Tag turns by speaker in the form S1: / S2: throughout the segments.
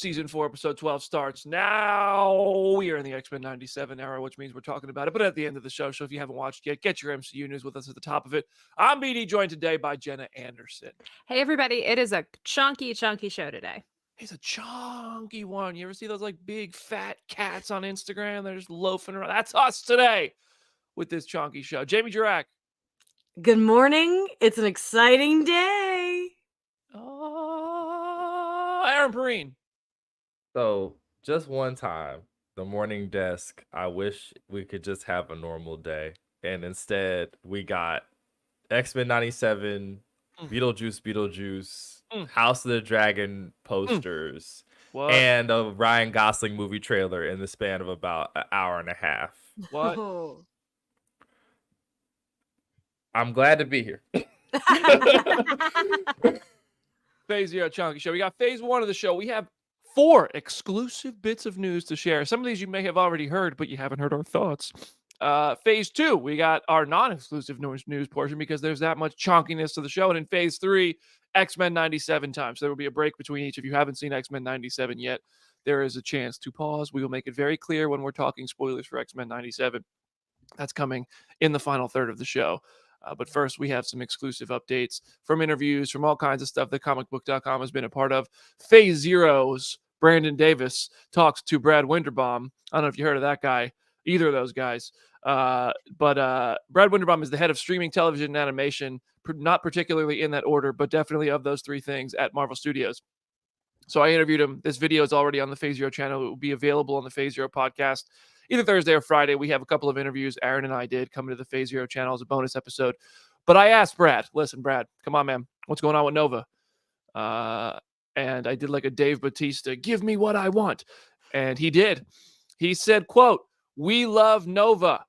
S1: Season 4, Episode 12 starts now. We are in the X-Men 97 era, which means we're talking about it, but at the end of the show. So if you haven't watched yet, get your MCU news with us at the top of it. I'm BD, joined today by Jenna Anderson.
S2: Hey, everybody. It is a chunky show today.
S1: He's a chunky one. You ever see those like big fat cats on Instagram? They're just loafing around. That's us today with this chunky show. Jamie Jurack.
S3: Good morning. It's an exciting day.
S1: Aaron Perrine.
S4: So, just one time, the morning desk, I wish we could just have a normal day. And instead, we got X-Men 97, Beetlejuice, House of the Dragon posters, and a Ryan Gosling movie trailer in the span of about an hour and a half.
S1: What?
S3: Oh.
S4: I'm glad to be here.
S1: Phase Zero Chunky Show. We got Phase 1 of the show. We have 4 exclusive bits of news to share. Some of these you may have already heard, but you haven't heard our thoughts. Phase 2, we got our non-exclusive news portion because there's that much chunkiness to the show. And in Phase 3, X-Men 97 time. So there will be a break between each. If you haven't seen X-Men 97 yet, there is a chance to pause. We will make it very clear when we're talking spoilers for X-Men 97. That's coming in the final third of the show. But first, we have some exclusive updates from interviews, from all kinds of stuff that comicbook.com has been a part of. Phase Zero's Brandon Davis talks to Brad Winderbaum. I don't know if you heard of that guy, either of those guys. But Brad Winderbaum is the head of streaming television and animation, not particularly in that order, but definitely of those 3 things at Marvel Studios. So I interviewed him. This video is already on the Phase Zero channel. It will be available on the Phase Zero podcast either Thursday or Friday. We have a couple of interviews Aaron and I did coming to the Phase Zero channel as a bonus episode. But I asked Brad, listen, Brad, come on, man. What's going on with Nova? And I did like a Dave Bautista, give me what I want. And he did. He said, quote, "We love Nova.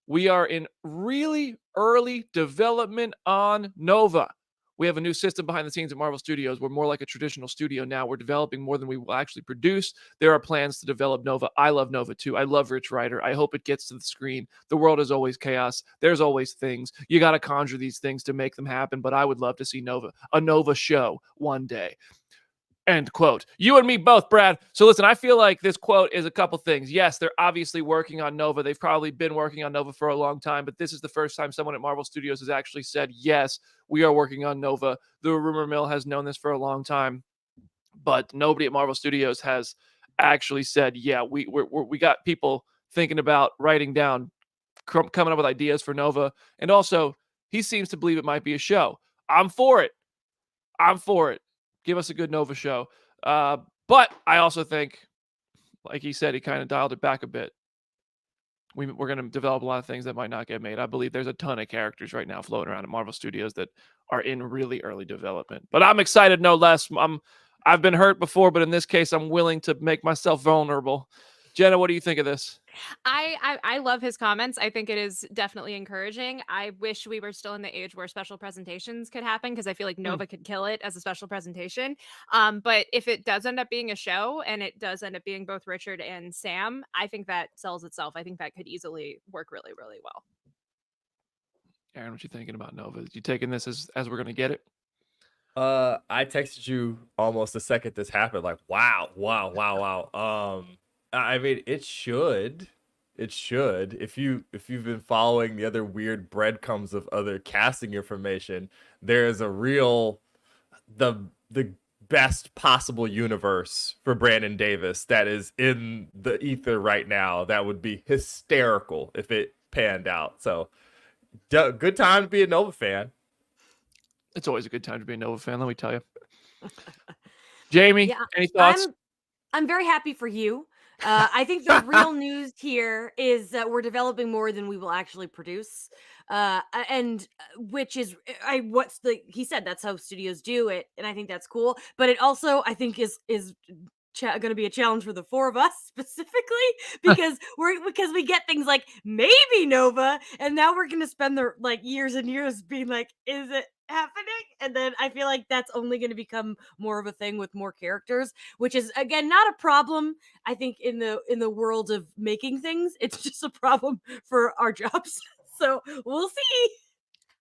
S1: We are in really early development on Nova. We have a new system behind the scenes at Marvel Studios. We're more like a traditional studio now. We're developing more than we will actually produce. There are plans to develop Nova. I love Nova too. I love Rich Rider. I hope it gets to the screen. The world is always chaos. There's always things. You got to conjure these things to make them happen. But I would love to see a Nova show one day." End quote. You and me both, Brad. So listen, I feel like this quote is a couple things. Yes, they're obviously working on Nova. They've probably been working on Nova for a long time, but this is the first time someone at Marvel Studios has actually said, yes, we are working on Nova. The rumor mill has known this for a long time, but nobody at Marvel Studios has actually said, yeah, we got people thinking about writing down, coming up with ideas for Nova. And also, he seems to believe it might be a show. I'm for it. Give us a good Nova show. But I also think, like he said, he kind of dialed it back a bit. We're going to develop a lot of things that might not get made. I believe there's a ton of characters right now floating around at Marvel Studios that are in really early development. But I'm excited no less. I've been hurt before, but in this case, I'm willing to make myself vulnerable. Jenna, what do you think of this?
S2: I love his comments. I think it is definitely encouraging. I wish we were still in the age where special presentations could happen because I feel like Nova could kill it as a special presentation. But if it does end up being a show and it does end up being both Richard and Sam, I think that sells itself. I think that could easily work really, really well.
S1: Aaron, what you thinking about Nova? You taking this as we're going to get it?
S4: I texted you almost the second this happened. Like, wow. I mean, it should. If you've been following the other weird breadcrumbs of other casting information, there is a real the best possible universe for Brandon Davis that is in the ether right now. That would be hysterical if it panned out. So, good time to be a Nova fan.
S1: It's always a good time to be a Nova fan, let me tell you. Jamie, any thoughts?
S3: I'm very happy for you. I think the real news here is that we're developing more than we will actually produce. And which is he said that's how studios do it, and I think that's cool. But it also, I think, is going to be a challenge for the 4 of us specifically because we get things like maybe Nova, and now we're going to spend the years and years being like, is it happening? And then I feel like that's only going to become more of a thing with more characters, which is again not a problem. I think in the world of making things, it's just a problem for our jobs. So we'll see.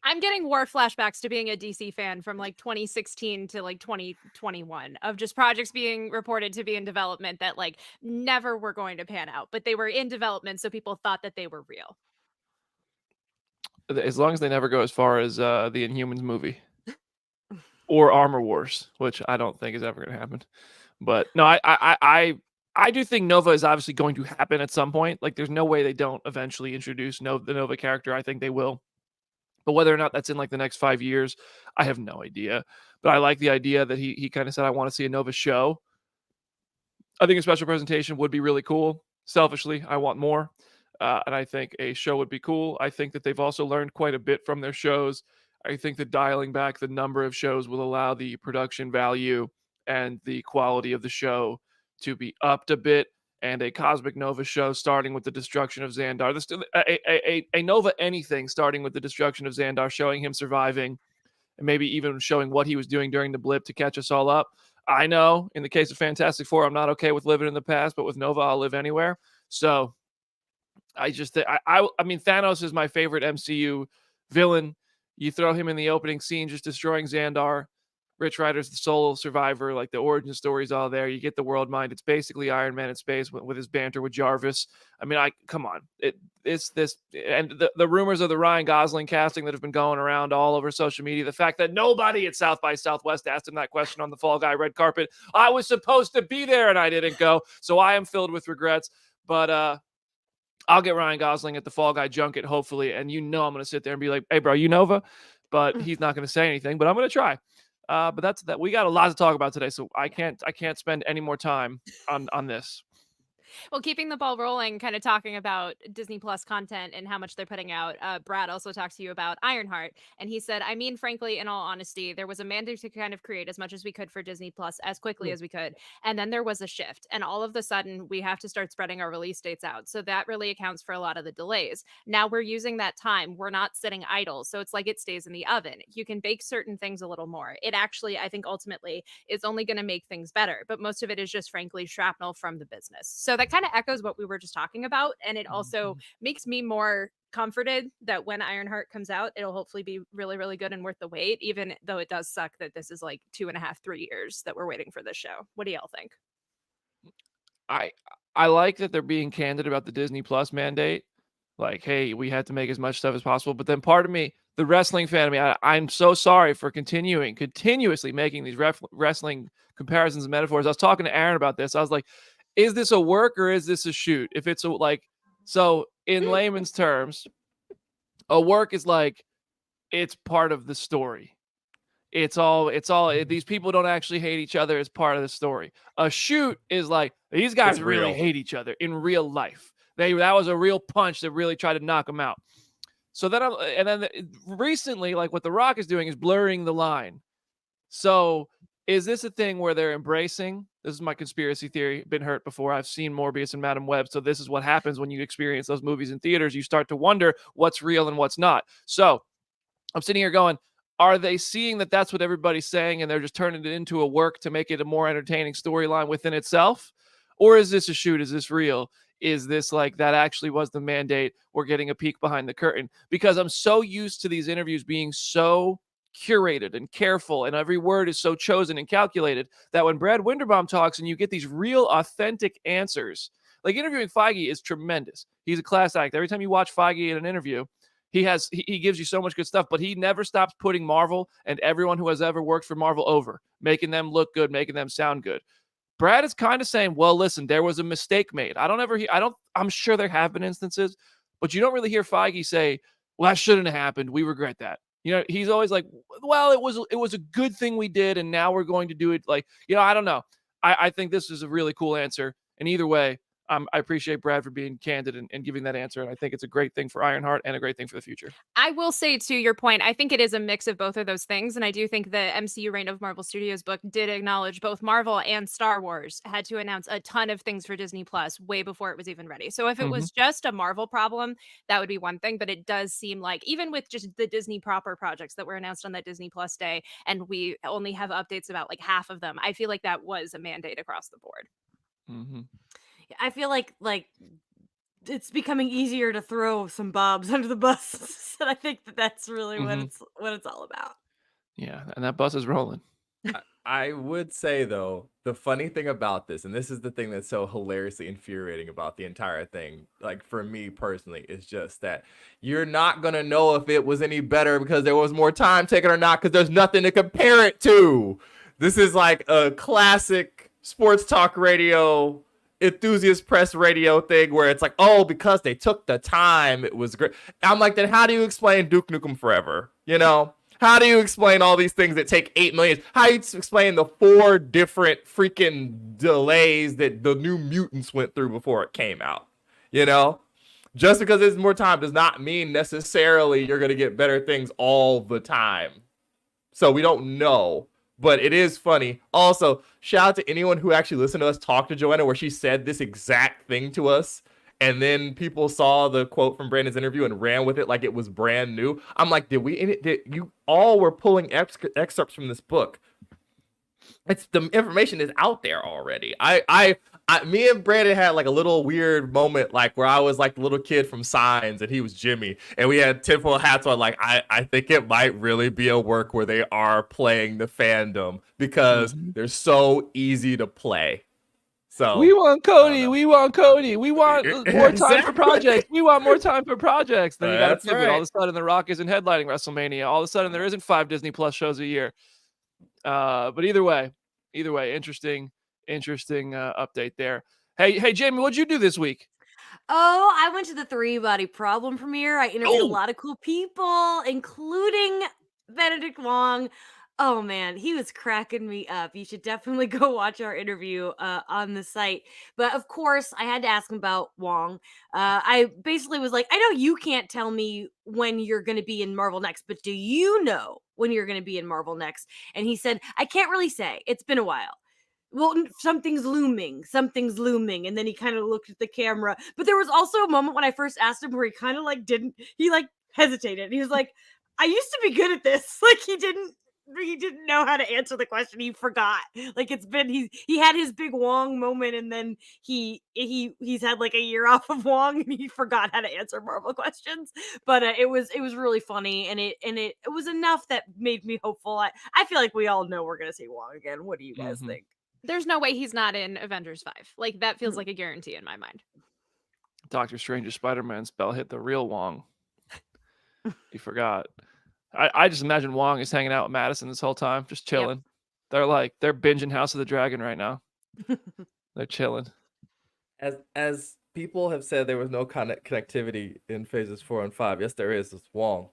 S2: I'm getting war flashbacks to being a DC fan from like 2016 to like 2021 of just projects being reported to be in development that like never were going to pan out, but they were in development, so people thought that they were real.
S1: As long as they never go as far as the Inhumans movie or Armor Wars, which I don't think is ever going to happen. But no, I do think Nova is obviously going to happen at some point. Like, there's no way they don't eventually introduce the Nova character. I think they will. But whether or not that's in like the next 5 years, I have no idea. But I like the idea that he kind of said, I want to see a Nova show. I think a special presentation would be really cool. Selfishly, I want more. And I think a show would be cool. I think that they've also learned quite a bit from their shows. I think that dialing back the number of shows will allow the production value and the quality of the show to be upped a bit. And a Cosmic Nova show starting with the destruction of Xandar. A Nova anything starting with the destruction of Xandar, showing him surviving, and maybe even showing what he was doing during the blip to catch us all up. I know in the case of Fantastic Four, I'm not okay with living in the past, but with Nova, I'll live anywhere. So I just think I mean, Thanos is my favorite MCU villain. You throw him in the opening scene, just destroying Xandar. Rich Rider's the solo survivor, like the origin story's all there. You get the world mind. It's basically Iron Man in space with his banter with Jarvis. I mean, come on. It's this, and the rumors of the Ryan Gosling casting that have been going around all over social media. The fact that nobody at South by Southwest asked him that question on the Fall Guy red carpet. I was supposed to be there and I didn't go, so I am filled with regrets. But I'll get Ryan Gosling at the Fall Guy junket, hopefully, and I'm going to sit there and be like, "Hey, bro, you Nova?" But he's not going to say anything. But I'm going to try. But that's that. We got a lot to talk about today, so I can't spend any more time on this.
S2: Well, keeping the ball rolling, kind of talking about Disney Plus content and how much they're putting out. Brad also talked to you about Ironheart, and he said, I mean, frankly, in all honesty, there was a mandate to kind of create as much as we could for Disney Plus as quickly as we could. And then there was a shift. And all of a sudden, we have to start spreading our release dates out. So that really accounts for a lot of the delays. Now we're using that time. We're not sitting idle. So it's like it stays in the oven. You can bake certain things a little more. It actually, I think, ultimately is only going to make things better. But most of it is just, frankly, shrapnel from the business. So that kind of echoes what we were just talking about. And it also makes me more comforted that when Ironheart comes out, it'll hopefully be really, really good and worth the wait, even though it does suck that this is like 2.5, 3 years that we're waiting for this show. What do y'all think?
S1: I like that they're being candid about the Disney Plus mandate. Like, hey, we had to make as much stuff as possible. But then part of me, the wrestling fan of me, I'm so sorry for continuously making these wrestling comparisons and metaphors. I was talking to Aaron about this. I was like, is this a work or is this a shoot? If it's so in layman's terms, a work is like, it's part of the story. It's all these people don't actually hate each other as part of the story. A shoot is like, these guys really hate each other in real life. That was a real punch that really tried to knock them out. So then recently, like what The Rock is doing is blurring the line. So is this a thing where they're embracing? This is my conspiracy theory. Been hurt before. I've seen Morbius and Madam Web. So this is what happens when you experience those movies in theaters. You start to wonder what's real and what's not. So I'm sitting here going, are they seeing that that's what everybody's saying and they're just turning it into a work to make it a more entertaining storyline within itself? Or is this a shoot? Is this real? Is this like that actually was the mandate? We're getting a peek behind the curtain? Because I'm so used to these interviews being so curated and careful, and every word is so chosen and calculated that when Brad Winderbaum talks and you get these real authentic answers, like interviewing Feige is tremendous. He's a class act. Every time you watch Feige in an interview, he gives you so much good stuff, but he never stops putting Marvel and everyone who has ever worked for Marvel over, making them look good, making them sound good. Brad is kind of saying, well, listen, there was a mistake made. I'm sure there have been instances, but you don't really hear Feige say, well, that shouldn't have happened. We regret that. He's always like, well, it was a good thing we did, and now we're going to do it. Like, I don't know. I think this is a really cool answer. And either way, I appreciate Brad for being candid and giving that answer. And I think it's a great thing for Ironheart and a great thing for the future.
S2: I will say, to your point, I think it is a mix of both of those things. And I do think the MCU Reign of Marvel Studios book did acknowledge both Marvel and Star Wars had to announce a ton of things for Disney Plus way before it was even ready. So if it was just a Marvel problem, that would be one thing. But it does seem like even with just the Disney proper projects that were announced on that Disney Plus day, and we only have updates about like half of them, I feel like that was a mandate across the board.
S3: I feel like it's becoming easier to throw some Bobs under the bus. And I think that's really
S1: Mhm.
S3: what it's all about.
S1: Yeah, and that bus is rolling.
S4: I would say though, the funny thing about this, and this is the thing that's so hilariously infuriating about the entire thing, like for me personally, is just that you're not gonna know if it was any better because there was more time taken or not, because there's nothing to compare it to. This is like a classic sports talk radio, enthusiast press radio thing where it's like, oh, because they took the time, it was great. I'm like, then how do you explain Duke Nukem Forever? You know? How do you explain all these things that take 8 million? How do you explain the 4 different freaking delays that the New Mutants went through before it came out? You know? Just because there's more time does not mean necessarily you're going to get better things all the time. So we don't know. But it is funny. Also, shout out to anyone who actually listened to us talk to Joanna where she said this exact thing to us. And then people saw the quote from Brandon's interview and ran with it like it was brand new. I'm like, did you all were pulling excerpts from this book? It's the information is out there already. Me and Brandon had like a little weird moment, like where I was like the little kid from Signs and he was Jimmy, and we had tinfoil hats on. Like I think it might really be a work where they are playing the fandom because they're so easy to play. So
S1: We want Cody. We want Cody. We want more time for projects. We want more time for projects. Then you got to
S4: That's
S1: pivot. All
S4: right.
S1: of a sudden, The Rock isn't headlining WrestleMania. All of a sudden, there isn't 5 Disney Plus shows a year. But either way, interesting update there. Hey, Jamie, what'd you do this week?
S3: Oh, I went to the 3 Body Problem premiere. I interviewed a lot of cool people, including Benedict Wong. Oh man, he was cracking me up. You should definitely go watch our interview on the site. But of course, I had to ask him about Wong. I basically was like, I know you can't tell me when you're going to be in Marvel next, but do you know when you're going to be in Marvel next? And he said, I can't really say. It's been a while. Well, something's looming. Something's looming. And then he kind of looked at the camera. But there was also a moment when I first asked him where he kind of like he like hesitated. He was like, I used to be good at this. Like he didn't know how to answer the question. He forgot. Like he had his big Wong moment, and then he's had like a year off of Wong, and he forgot how to answer Marvel questions. But it was really funny, and it was enough that made me hopeful. I feel like we all know we're gonna see Wong again. What do you guys think?
S2: There's no way he's not in Avengers 5. Like that feels like a guarantee in my mind.
S1: Doctor Strange's Spider-Man spell hit the real Wong. He forgot. I just imagine Wong is hanging out with Madison this whole time, just chilling. Yep. They're binging House of the Dragon right now. They're chilling.
S4: As people have said, there was no connectivity in phases 4 and 5. Yes, there is. It's Wong.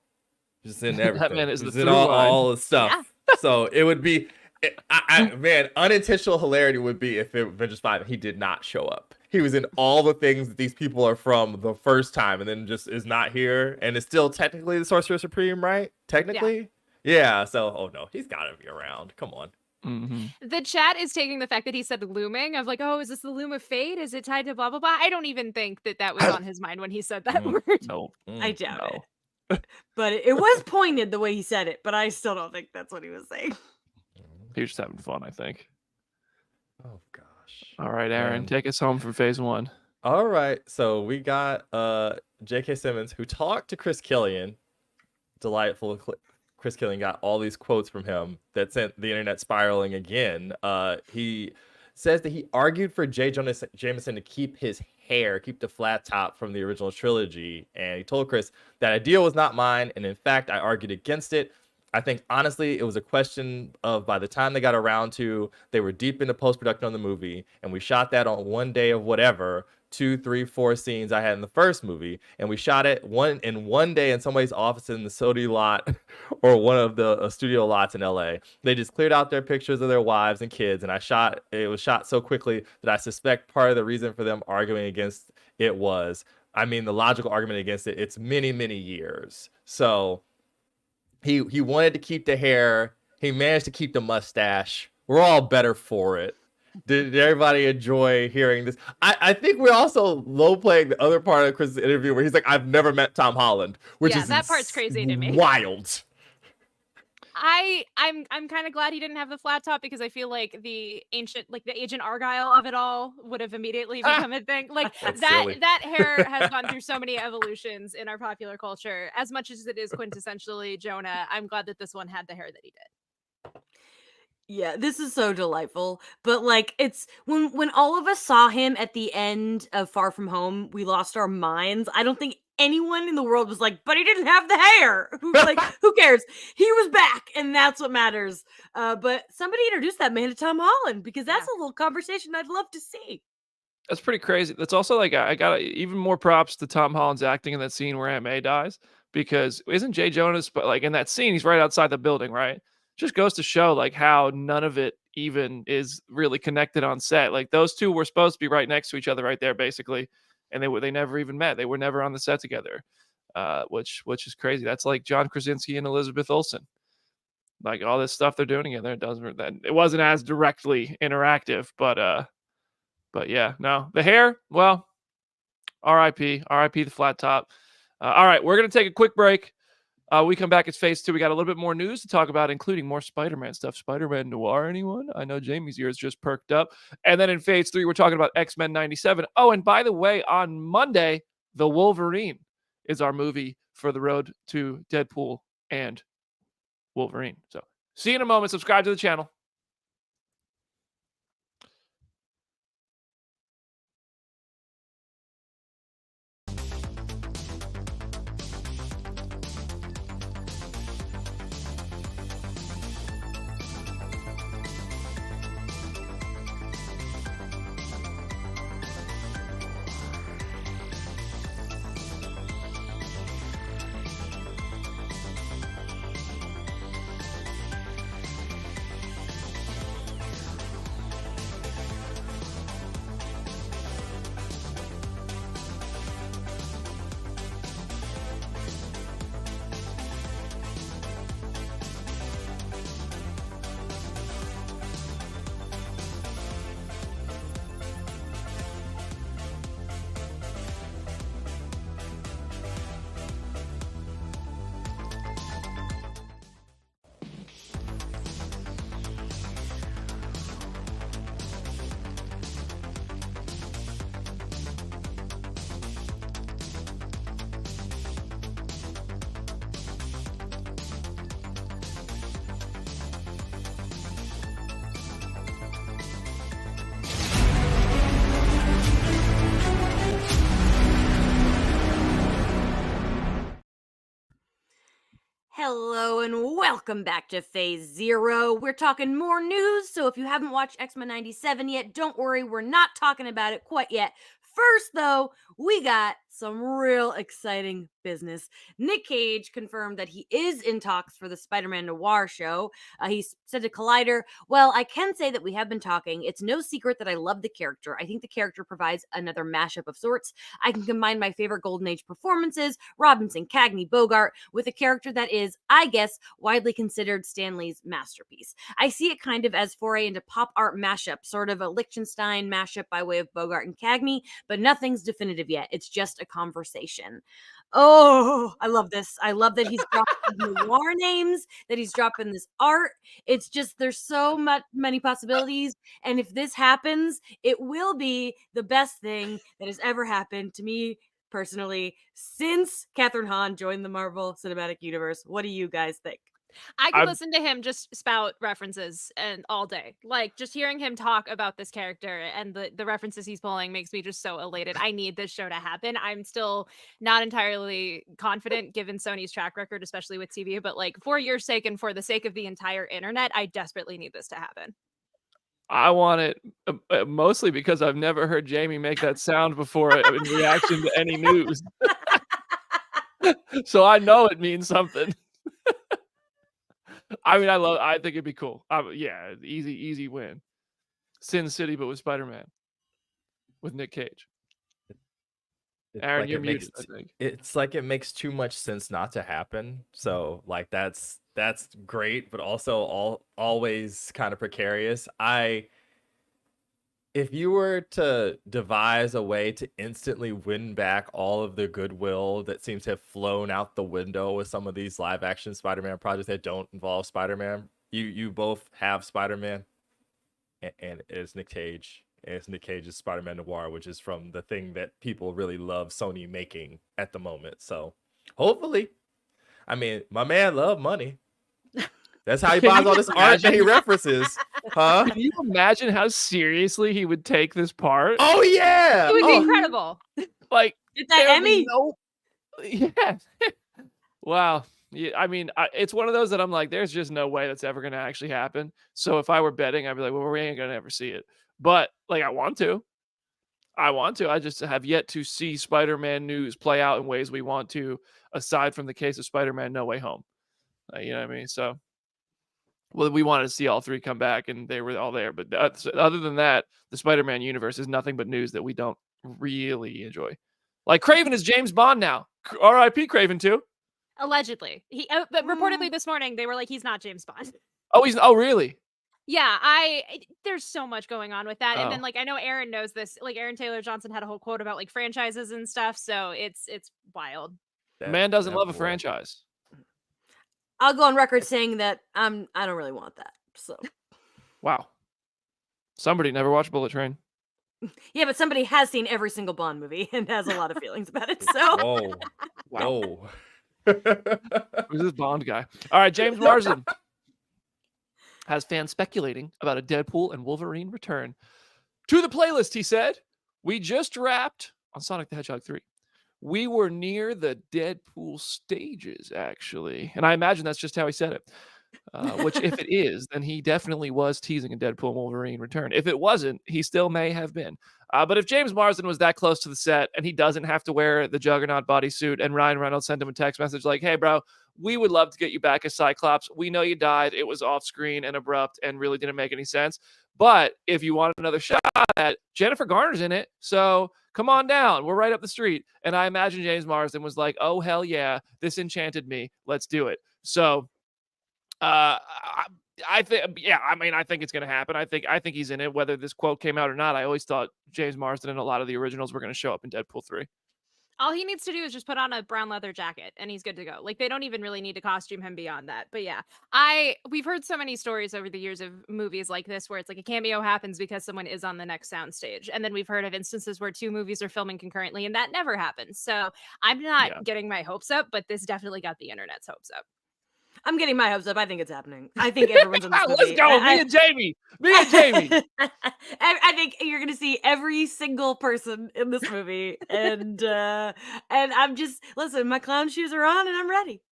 S4: Just in everything.
S1: That man is
S4: just
S1: the
S4: in
S1: through line.
S4: all the stuff. Yeah. So it would be, man, unintentional hilarity would be if it Avengers 5 he did not show up. He was in all the things that these people are from the first time, and then just is not here, and is still technically the Sorcerer Supreme, right? Technically, yeah. So, oh no, he's got to be around. Come on.
S2: The chat is taking the fact that he said looming of like, oh, is this the loom of fate? Is it tied to blah blah blah? I don't even think that was on his mind when he said that word.
S1: No,
S3: I doubt it. But it was pointed the way he said it, but I still don't think that's what he was saying.
S1: He was just having fun, I think.
S4: Oh gosh.
S1: All right, Aaron, take us home from phase 1.
S4: All right, so we got J.K. Simmons, who talked to Chris Killian. Delightful. Chris Killian got all these quotes from him that sent the internet spiraling again. He says that he argued for Jonah Jameson to keep his hair, keep the flat top from the original trilogy. And he told Chris, that idea was not mine. And in fact, I argued against it. I think, honestly, it was a question of by the time they got around to, they were deep into post-production on the movie. And we shot that on one day of whatever, 2, 3, 4 scenes I had in the first movie. And we shot it one day in somebody's office in the Sodi lot or one of the studio lots in LA. They just cleared out their pictures of their wives and kids. And it was shot so quickly that I suspect part of the reason for them arguing against it was, the logical argument against it, it's many, many years. So he wanted to keep the hair. He managed to keep the mustache. We're all better for it. Did everybody enjoy hearing this? I think we're also low playing the other part of Chris's interview where he's like, I've never met Tom Holland, which is
S2: that part's crazy to me.
S4: Wild.
S2: I'm kind of glad he didn't have the flat top because I feel like the Agent Argyle of it all would have immediately become a thing. Like
S4: That's
S2: that
S4: silly.
S2: that hair has gone through so many evolutions in our popular culture. As much as it is quintessentially Jonah, I'm glad that this one had the hair that he did.
S3: Yeah, this is so delightful. But like it's when all of us saw him at the end of Far From Home, we lost our minds. I don't think anyone in the world was like, but he didn't have the hair. Who cares? He was back, and that's what matters. But somebody introduced that man to Tom Holland because that's
S2: Yeah.
S3: a little conversation I'd love to see.
S1: That's pretty crazy. That's also like I got even more props to Tom Holland's acting in that scene where Aunt May dies because isn't Jay Jonas but like in that scene he's right outside the building, right? Just goes to show like how none of it even is really connected on set. Like those two were supposed to be right next to each other right there basically, and they never even met. They were never on the set together. Which is crazy. That's like John Krasinski and Elizabeth Olsen. Like all this stuff they're doing together, it wasn't as directly interactive, but yeah, no. The hair, well, RIP, RIP the flat top. All right, we're going to take a quick break. We come back, it's phase 2. We got a little bit more news to talk about, including more Spider-Man stuff. Spider-Man Noir, anyone? I know Jamie's ears just perked up. And then in phase 3, we're talking about X-Men 97. Oh, and by the way, on Monday, The Wolverine is our movie for the road to Deadpool and Wolverine. So see you in a moment. Subscribe to the channel.
S3: Hello and welcome back to Phase 0. We're talking more news, so if you haven't watched X-Men 97 yet, don't worry, we're not talking about it quite yet. First, though, we got some real exciting business. Nick Cage confirmed that he is in talks for the Spider-Man Noir show. He said to Collider, well, I can say that we have been talking. It's no secret that I love the character. I think the character provides another mashup of sorts. I can combine my favorite Golden Age performances, Robinson, Cagney, Bogart, with a character that is, I guess, widely considered Stan Lee's masterpiece. I see it kind of as foray into pop art mashup, sort of a Liechtenstein mashup by way of Bogart and Cagney, but nothing's definitive yet. It's just a conversation. Oh, I love this. I love that he's dropping noir names, that he's dropping this art. It's just, there's so many possibilities. And if this happens, it will be the best thing that has ever happened to me personally since Catherine Hahn joined the Marvel Cinematic Universe. What do you guys think?
S2: I could
S1: I'm
S2: listen to him just spout references and all day. Like just hearing him talk about this character and the references he's pulling makes me just so elated. I need this show to happen. I'm still not entirely confident given Sony's track record, especially with TV, but like for your sake and for the sake of the entire internet, I desperately need this to happen.
S1: I want it mostly because I've never heard Jamie make that sound before in reaction to any news. So I know it means something. I mean, I think it'd be cool. Yeah, easy win. Sin City, but with Spider-Man. With Nick Cage.
S4: It's
S1: Aaron,
S4: like
S1: you're
S4: it
S1: muted,
S4: makes
S1: I think.
S4: it's like it makes too much sense not to happen. So like that's great, but also always kind of precarious. If you were to devise a way to instantly win back all of the goodwill that seems to have flown out the window with some of these live action Spider-Man projects that don't involve Spider-Man, you both have Spider-Man, and it's Nick Cage. And it's Nick Cage's Spider-Man Noir, which is from the thing that people really love Sony making at the moment. So hopefully, I mean, my man loved money. That's how he buys all this art that he references. Huh?
S1: Can you imagine how seriously he would take this part?
S4: Oh yeah.
S2: It would be
S4: Oh,
S2: incredible.
S1: Like,
S3: Get that
S1: there'd be
S3: Emmy.
S1: no- Yeah. Wow. Yeah, I mean, it's one of those that I'm like, there's just no way that's ever going to actually happen. So if I were betting, I'd be like, well, we ain't going to ever see it. But like, I want to. I just have yet to see Spider-Man news play out in ways we want to, aside from the case of Spider-Man No Way Home. You know what I mean? So, well, we wanted to see all three come back, and they were all there. But other than that, the Spider-Man universe is nothing but news that we don't really enjoy. Like Craven is James Bond now. R.I.P. Craven too.
S2: Allegedly. But reportedly this morning, they were like, he's not James Bond.
S1: Oh really?
S2: Yeah, there's so much going on with that. And then
S1: Oh.
S2: like I know Aaron knows this. Like Aaron Taylor Johnson had a whole quote about like franchises and stuff. So it's wild.
S1: Man doesn't love a
S4: boy.
S1: franchise.
S3: I'll go on record saying that I don't really want that. So
S1: Wow. Somebody never watched Bullet Train.
S3: yeah, but somebody has seen every single Bond movie and has a lot of feelings about it. So
S4: Whoa.
S1: Wow.
S4: Whoa.
S1: Who's this Bond guy? All right, James Marsden has fans speculating about a Deadpool and Wolverine return. To the playlist, he said, we just wrapped on Sonic the Hedgehog 3. We were near the Deadpool stages, actually. And I imagine that's just how he said it. Which, if it is, then he definitely was teasing a Deadpool and Wolverine return. If it wasn't, he still may have been. But if James Marsden was that close to the set and he doesn't have to wear the Juggernaut bodysuit and Ryan Reynolds sent him a text message like, hey, bro, we would love to get you back as Cyclops. We know you died. It was off screen and abrupt and really didn't make any sense. But if you want another shot at Jennifer Garner's in it, so come on down. We're right up the street. And I imagine James Marsden was like, oh, hell yeah, this enchanted me. Let's do it. So I think, yeah, I mean, I think it's going to happen. I think he's in it, whether this quote came out or not. I always thought James Marsden and a lot of the originals were going to show up in Deadpool 3.
S2: All he needs to do is just put on a brown leather jacket and he's good to go. Like they don't even really need to costume him beyond that. But yeah, we've heard so many stories over the years of movies like this where it's like a cameo happens because someone is on the next soundstage. And then we've heard of instances where two movies are filming concurrently and that never happens. So I'm not getting my hopes up, but this definitely got the internet's hopes up.
S3: I'm getting my hopes up. I think it's happening. I think everyone's in this movie.
S1: Let's go. Me and Jamie.
S3: I think you're gonna see every single person in this movie, and I'm just listen. My clown shoes are on, and I'm ready.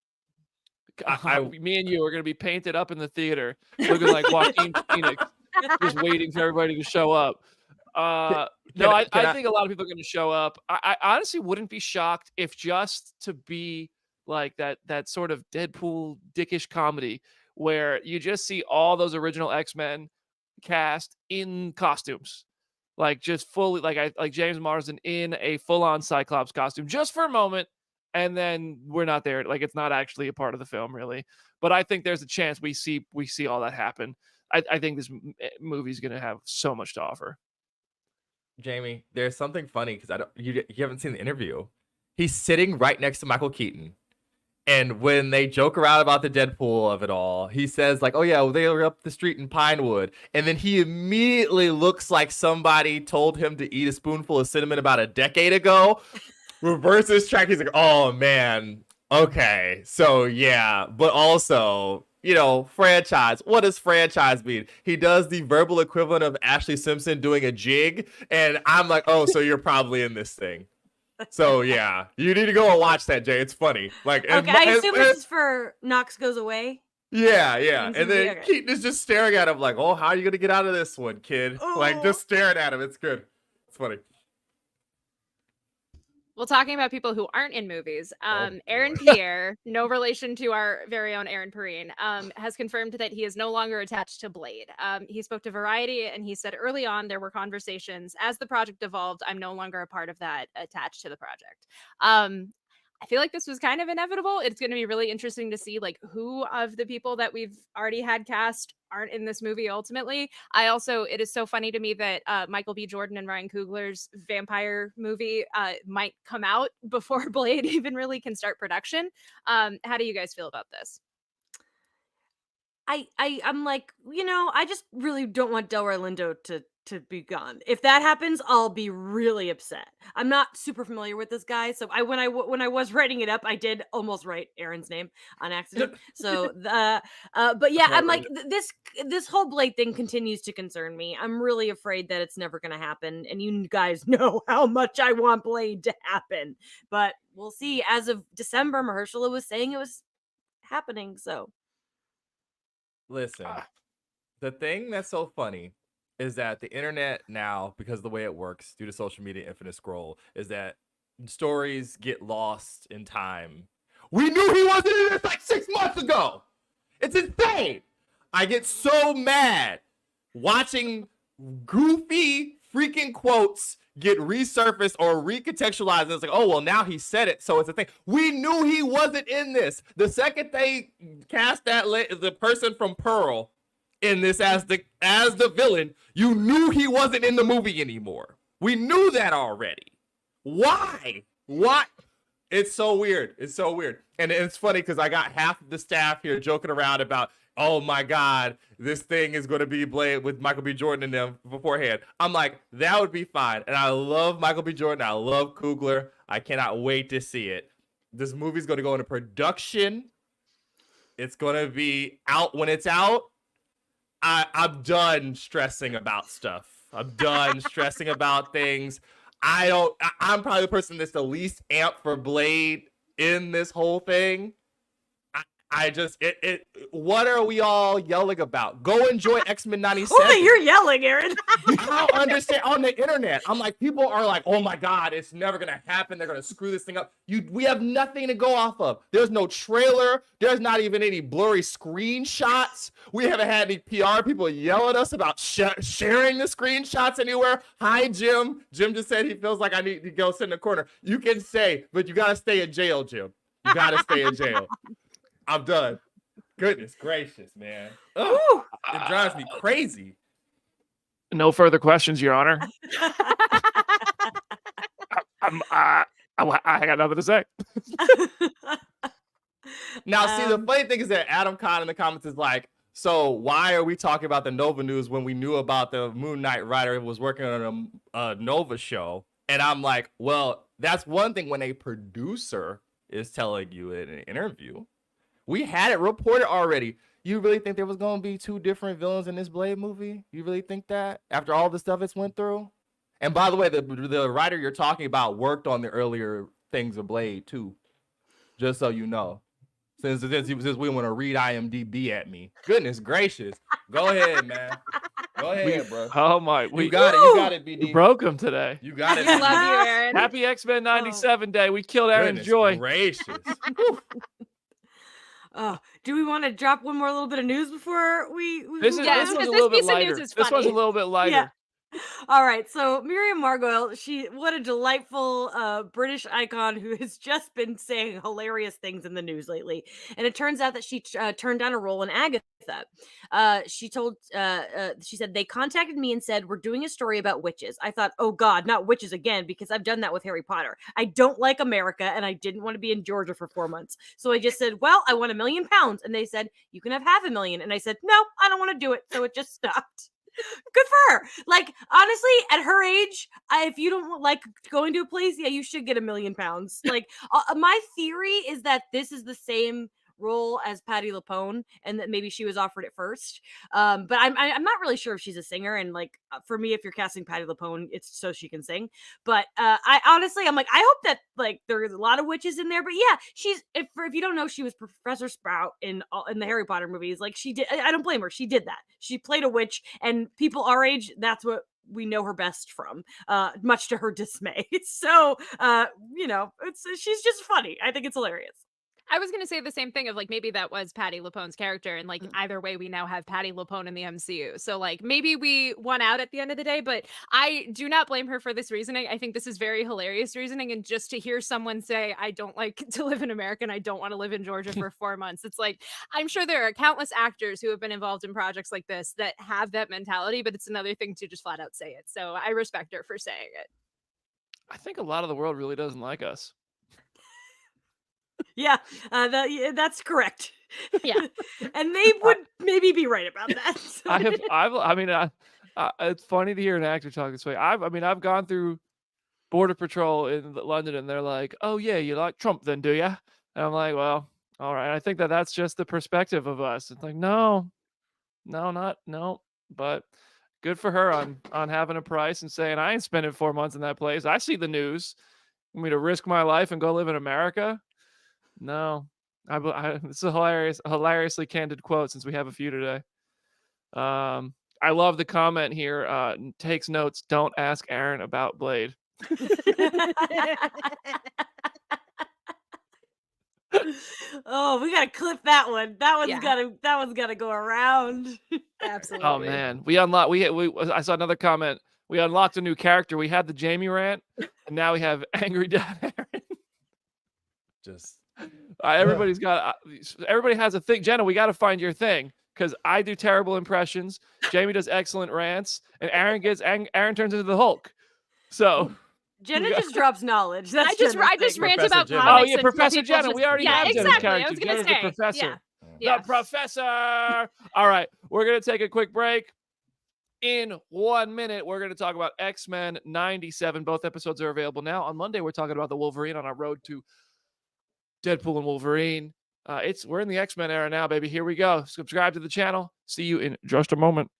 S1: Me and you are going to be painted up in the theater, looking like Joaquin Phoenix, just waiting for everybody to show up. I think a lot of people are going to show up. I honestly wouldn't be shocked if just to be like that sort of Deadpool dickish comedy where you just see all those original X-Men cast in costumes, like just fully like James Marsden in a full-on Cyclops costume just for a moment, and then we're not there. Like it's not actually a part of the film really, but I think there's a chance we see all that happen. I think this movie's gonna have so much to offer.
S4: Jamie, there's something funny because you haven't seen the interview. He's sitting right next to Michael Keaton. And when they joke around about the Deadpool of it all, he says like, oh yeah, well, they were up the street in Pinewood. And then he immediately looks like somebody told him to eat a spoonful of cinnamon about a decade ago. Reverses track. He's like, oh man, okay. So yeah, but also, franchise. What does franchise mean? He does the verbal equivalent of Ashley Simpson doing a jig. And I'm like, oh, so you're probably in this thing. So yeah, you need to go and watch that, Jay. It's funny. Like,
S3: okay, I assume this is for Knox Goes Away.
S4: Yeah. And then Keaton is just staring at him like, "Oh, how are you gonna get out of this one, kid?" Like, just staring at him. It's good. It's funny.
S2: Well, talking about people who aren't in movies, Aaron Pierre, no relation to our very own Aaron Perrine, has confirmed that he is no longer attached to Blade. He spoke to Variety and he said early on there were conversations. As the project evolved, I'm no longer a part of that attached to the project. I feel like this was kind of inevitable. It's going to be really interesting to see like who of the people that we've already had cast aren't in this movie ultimately. It is so funny to me that Michael B. Jordan and Ryan Coogler's vampire movie might come out before Blade even really can start production. How do you guys feel about this?
S3: I'm like, I just really don't want Delroy Lindo to be gone. If that happens, I'll be really upset. I'm not super familiar with this guy, so when I was writing it up, I did almost write Aaron's name on accident. So but yeah, I'm like this whole Blade thing continues to concern me. I'm really afraid that it's never going to happen, and you guys know how much I want Blade to happen. But we'll see. As of December, Mahershala was saying it was happening, so.
S4: Listen, the thing that's so funny is that the internet now, because of the way it works due to social media infinite scroll, is that stories get lost in time. We knew he wasn't in this like 6 months ago. It's insane. I get so mad watching goofy freaking quotes get resurfaced or recontextualized. And it's like, oh, well, now he said it, so it's a thing. We knew he wasn't in this. The second they cast the person from Pearl in this as the villain, you knew he wasn't in the movie anymore. We knew that already. Why? It's so weird. It's so weird. And it's funny because I got half of the staff here joking around about, oh my God, this thing is going to be Blade with Michael B. Jordan in them beforehand. I'm like, that would be fine. And I love Michael B. Jordan. I love Coogler. I cannot wait to see it. This movie's going to go into production. It's going to be out when it's out. I'm done stressing about stuff. I'm done stressing about things. I'm probably the person that's the least amped for Blade in this whole thing. What are we all yelling about? Go enjoy X-Men 97.
S3: Oh, you're yelling, Aaron.
S4: I don't understand. On the internet, I'm like, people are like, oh my God, it's never going to happen. They're going to screw this thing up. We have nothing to go off of. There's no trailer. There's not even any blurry screenshots. We haven't had any PR people yell at us about sharing the screenshots anywhere. Hi, Jim. Jim just said he feels like I need to go sit in the corner. You can say, but you got to stay in jail, Jim. You got to stay in jail. I'm done. Goodness gracious, man. Ugh, it drives me crazy.
S1: No further questions, Your Honor. I got nothing to say.
S4: Now, see, the funny thing is that Adam Kahn in the comments is like, so why are we talking about the Nova news when we knew about the Moon Knight writer who was working on a Nova show? And I'm like, well, that's one thing when a producer is telling you in an interview. We had it reported already. You really think there was going to be 2 different villains in this Blade movie? You really think that after all the stuff it's went through? And by the way, the writer you're talking about worked on the earlier things of Blade too. Just so you know. Since we want to read IMDb at me. Goodness gracious. Go ahead, man. Go ahead, bro.
S1: Oh my.
S4: You got it, BD.
S1: We broke him today.
S4: You got it.
S2: Love you, Aaron.
S1: Happy X-Men 97 Day. We killed Aaron's joy.
S4: Gracious.
S3: Do we want to drop one more little bit of news before we
S1: This
S3: move
S1: one's
S3: on?
S1: a
S2: this
S1: little bit
S2: piece of news
S1: lighter.
S2: is
S1: This one's a
S2: funny.
S1: little bit lighter.
S3: Yeah. All right, so Miriam Margolyes, what a delightful British icon who has just been saying hilarious things in the news lately. And it turns out that she turned down a role in Agatha. She said, they contacted me and said, we're doing a story about witches. I thought, oh God, not witches again, because I've done that with Harry Potter. I don't like America, and I didn't want to be in Georgia for 4 months. So I just said, well, I want £1 million. And they said, you can have $500,000. And I said, no, I don't want to do it. So it just stopped. Good for her. Like, honestly, at her age, if you don't like going to a place, yeah, you should get £1 million. Like, my theory is that this is the same role as Patti LuPone, and that maybe she was offered it first. But I'm not really sure if she's a singer. And like, for me, if you're casting Patti LuPone, it's so she can sing. But I honestly, I'm like, I hope that like there's a lot of witches in there. But yeah, she's if you don't know, she was Professor Sprout in the Harry Potter movies. Like she did. I don't blame her. She did that. She played a witch, and people our age, that's what we know her best from, much to her dismay. So, she's just funny. I think it's hilarious.
S2: I was going to say the same thing of like maybe that was Patty LuPone's character, and like either way we now have Patty LuPone in the MCU. So like maybe we won out at the end of the day, but I do not blame her for this reasoning. I think this is very hilarious reasoning, and just to hear someone say I don't like to live in America and I don't want to live in Georgia for 4 months. It's like I'm sure there are countless actors who have been involved in projects like this that have that mentality, but it's another thing to just flat out say it. So I respect her for saying it.
S1: I think a lot of the world really doesn't like us.
S3: Yeah, that's correct.
S2: Yeah.
S3: And they would maybe be right about that. So.
S1: It's funny to hear an actor talk this way. I've gone through Border Patrol in London, and they're like, "Oh yeah, you like Trump then, do you?" And I'm like, "Well, all right." I think that's just the perspective of us. It's like, no, no. But good for her on having a price and saying, "I ain't spending 4 months in that place. I see the news. Want me to risk my life and go live in America?" No, it's a hilariously candid quote since we have a few today. I love the comment here. Takes notes. Don't ask Aaron about Blade.
S3: Oh, we gotta clip that one. That one's
S2: Yeah.
S3: gotta go around.
S2: Absolutely.
S1: Oh man, I saw another comment. We unlocked a new character. We had the Jamie rant, and now we have Angry Dad Aaron.
S4: Just
S1: Everybody has a thing. Jenna, we got to find your thing because I do terrible impressions. Jamie does excellent rants, and Aaron turns into the Hulk. So
S3: Jenna just drops knowledge. That's
S2: I just
S3: Jenna's
S2: rant
S3: thing.
S2: about
S4: Jenna.
S2: comics.
S1: Oh yeah,
S2: until
S1: Professor
S2: people
S1: Jenna.
S2: just-
S1: We already
S2: yeah,
S1: have Jenna's
S2: exactly.
S1: character.
S2: I was gonna
S1: Jenna's
S2: say,
S1: the professor.
S2: Yeah.
S1: The professor. All right, we're gonna take a quick break. In 1 minute, we're going to talk about X-Men 97. Both episodes are available now. On Monday, we're talking about the Wolverine on our road to Deadpool and Wolverine. We're in the X-Men era now, baby. Here we go. Subscribe to the channel. See you in just a moment.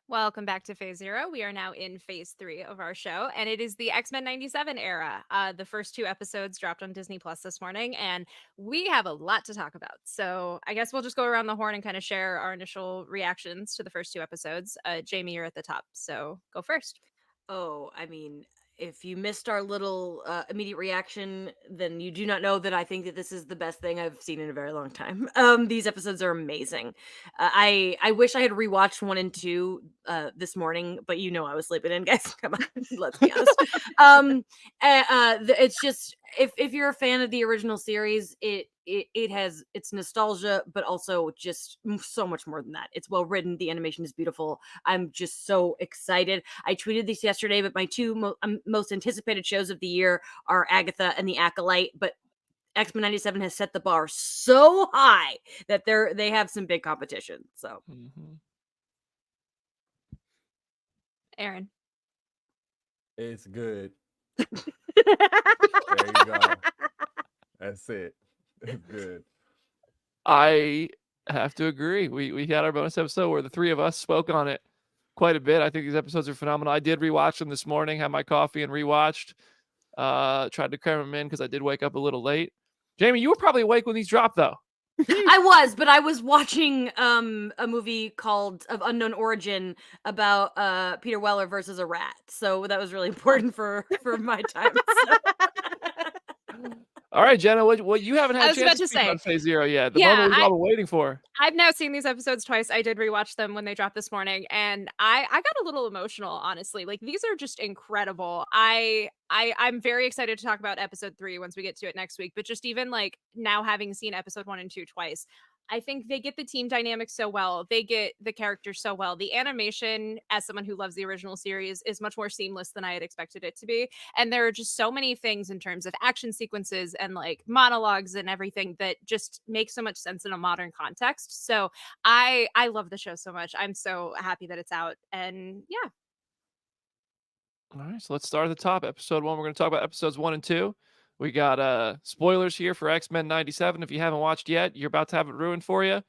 S2: Welcome back to Phase Zero. We are now in Phase 3 of our show, and it is the X-Men 97 era. The first 2 episodes dropped on Disney Plus this morning, and we have a lot to talk about. So I guess we'll just go around the horn and kind of share our initial reactions to the first 2 episodes. Jamie, you're at the top, so go first.
S3: Oh, I mean, if you missed our little immediate reaction, then you do not know that I think that this is the best thing I've seen in a very long time. These episodes are amazing. I wish I had rewatched 1 and 2 this morning, but I was sleeping in, guys. Come on, let's be honest. It's just if you're a fan of the original series, it's nostalgia, but also just so much more than that. It's well written. The animation is beautiful. I'm just so excited. I tweeted this yesterday, but my 2 most anticipated shows of the year are Agatha and The Acolyte. But X-Men 97 has set the bar so high that they have some big competition. So,
S2: Aaron.
S4: it's good. There you go. That's it. It's good.
S1: I have to agree. We had our bonus episode where the 3 of us spoke on it. quite a bit. I think these episodes are phenomenal. I did rewatch them this morning, had my coffee and rewatched. Tried to cram them in because I did wake up a little late. Jamie, you were probably awake when these dropped, though.
S3: I was, but I was watching a movie called Of Unknown Origin about Peter Weller versus a rat. So that was really important for my time. So.
S1: All right, Jenna, what you haven't had
S2: I
S1: a
S2: was
S1: chance
S2: about
S1: to
S2: to
S1: speak
S2: say,
S1: about Phase Zero yet. The
S2: yeah,
S1: moment we've all been waiting for.
S2: I've now seen these episodes twice. I did rewatch them when they dropped this morning, and I got a little emotional, honestly. Like, these are just incredible. I'm very excited to talk about episode 3 once we get to it next week. But just even like now having seen episode 1 and 2 twice, I think they get the team dynamic so well. They get the characters so well. The animation, as someone who loves the original series, is much more seamless than I had expected it to be. And there are just so many things in terms of action sequences and like monologues and everything that just make so much sense in a modern context. So I love the show so much. I'm so happy that it's out. And yeah.
S1: All right, so let's start at the top. Episode 1, we're going to talk about episodes 1 and 2. We got spoilers here for X-Men 97. If you haven't watched yet, you're about to have it ruined for you.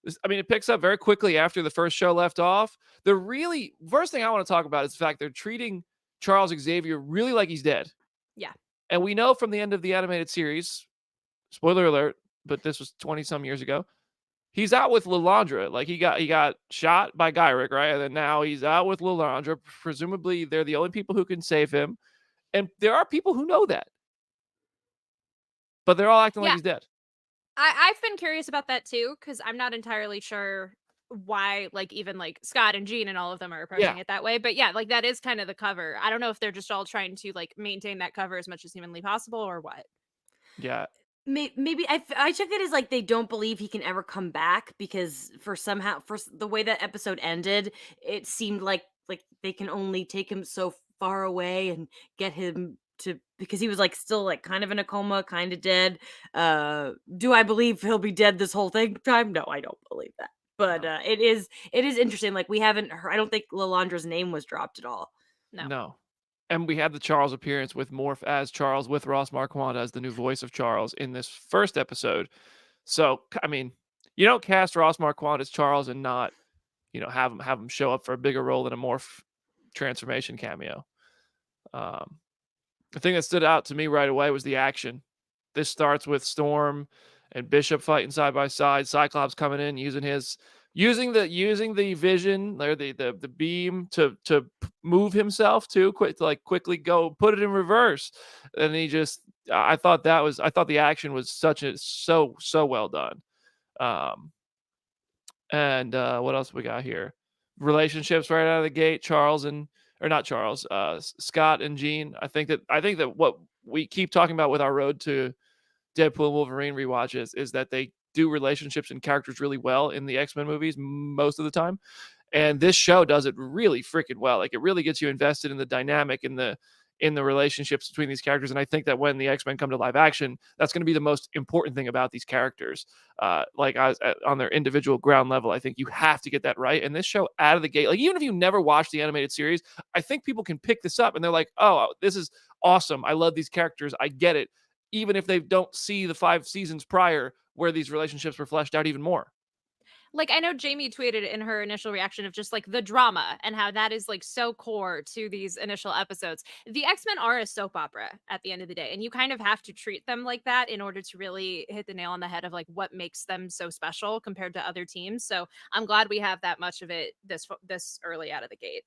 S1: It picks up very quickly after the first show left off. The really first thing I want to talk about is the fact they're treating Charles Xavier really like he's dead.
S2: Yeah.
S1: And we know from the end of the animated series, spoiler alert, but this was 20 some years ago, he's out with Lilandra. Like he got shot by Gyrick, right? And then now he's out with Lilandra. Presumably they're the only people who can save him. And there are people who know that. But they're all acting like he's dead.
S2: I've been curious about that too, because I'm not entirely sure why, like, even like Scott and Jean and all of them are approaching it that way. But yeah, like that is kind of the cover. I don't know if they're just all trying to like maintain that cover as much as humanly possible or what.
S1: Yeah.
S3: Maybe I took it as like they don't believe he can ever come back because for the way that episode ended, it seemed like they can only take him so far away and get him to, because he was like still like kind of in a coma, kind of dead. Do I believe he'll be dead this whole time? No, I don't believe that. But it is interesting. Like we haven't heard, I don't think Lilandra's name was dropped at all.
S1: No. And we had the Charles appearance with Morph as Charles with Ross Marquand as the new voice of Charles in this first episode. So, I mean, you don't cast Ross Marquand as Charles and not, have him show up for a bigger role than a Morph transformation cameo. The thing that stood out to me right away was the action. This starts with Storm and Bishop fighting side by side. Cyclops coming in using the vision or the beam to move himself to quickly go put it in reverse. And I thought the action was so well done. And what else we got here? Relationships right out of the gate. Scott and Jean. I think that what we keep talking about with our road to Deadpool and Wolverine rewatches is that they do relationships and characters really well in the X-Men movies most of the time. And this show does it really freaking well. Like it really gets you invested in the dynamic in the relationships between these characters. And I think that when the X-Men come to live action, that's going to be the most important thing about these characters. On their individual ground level, I think you have to get that right. And this show out of the gate, like even if you never watched the animated series, I think people can pick this up and they're like, oh, this is awesome. I love these characters. I get it. Even if they don't see the 5 seasons prior where these relationships were fleshed out even more.
S2: Like, I know Jamie tweeted in her initial reaction of just like the drama and how that is like so core to these initial episodes. The X-Men are a soap opera at the end of the day, and you kind of have to treat them like that in order to really hit the nail on the head of like what makes them so special compared to other teams. So I'm glad we have that much of it this early out of the gate.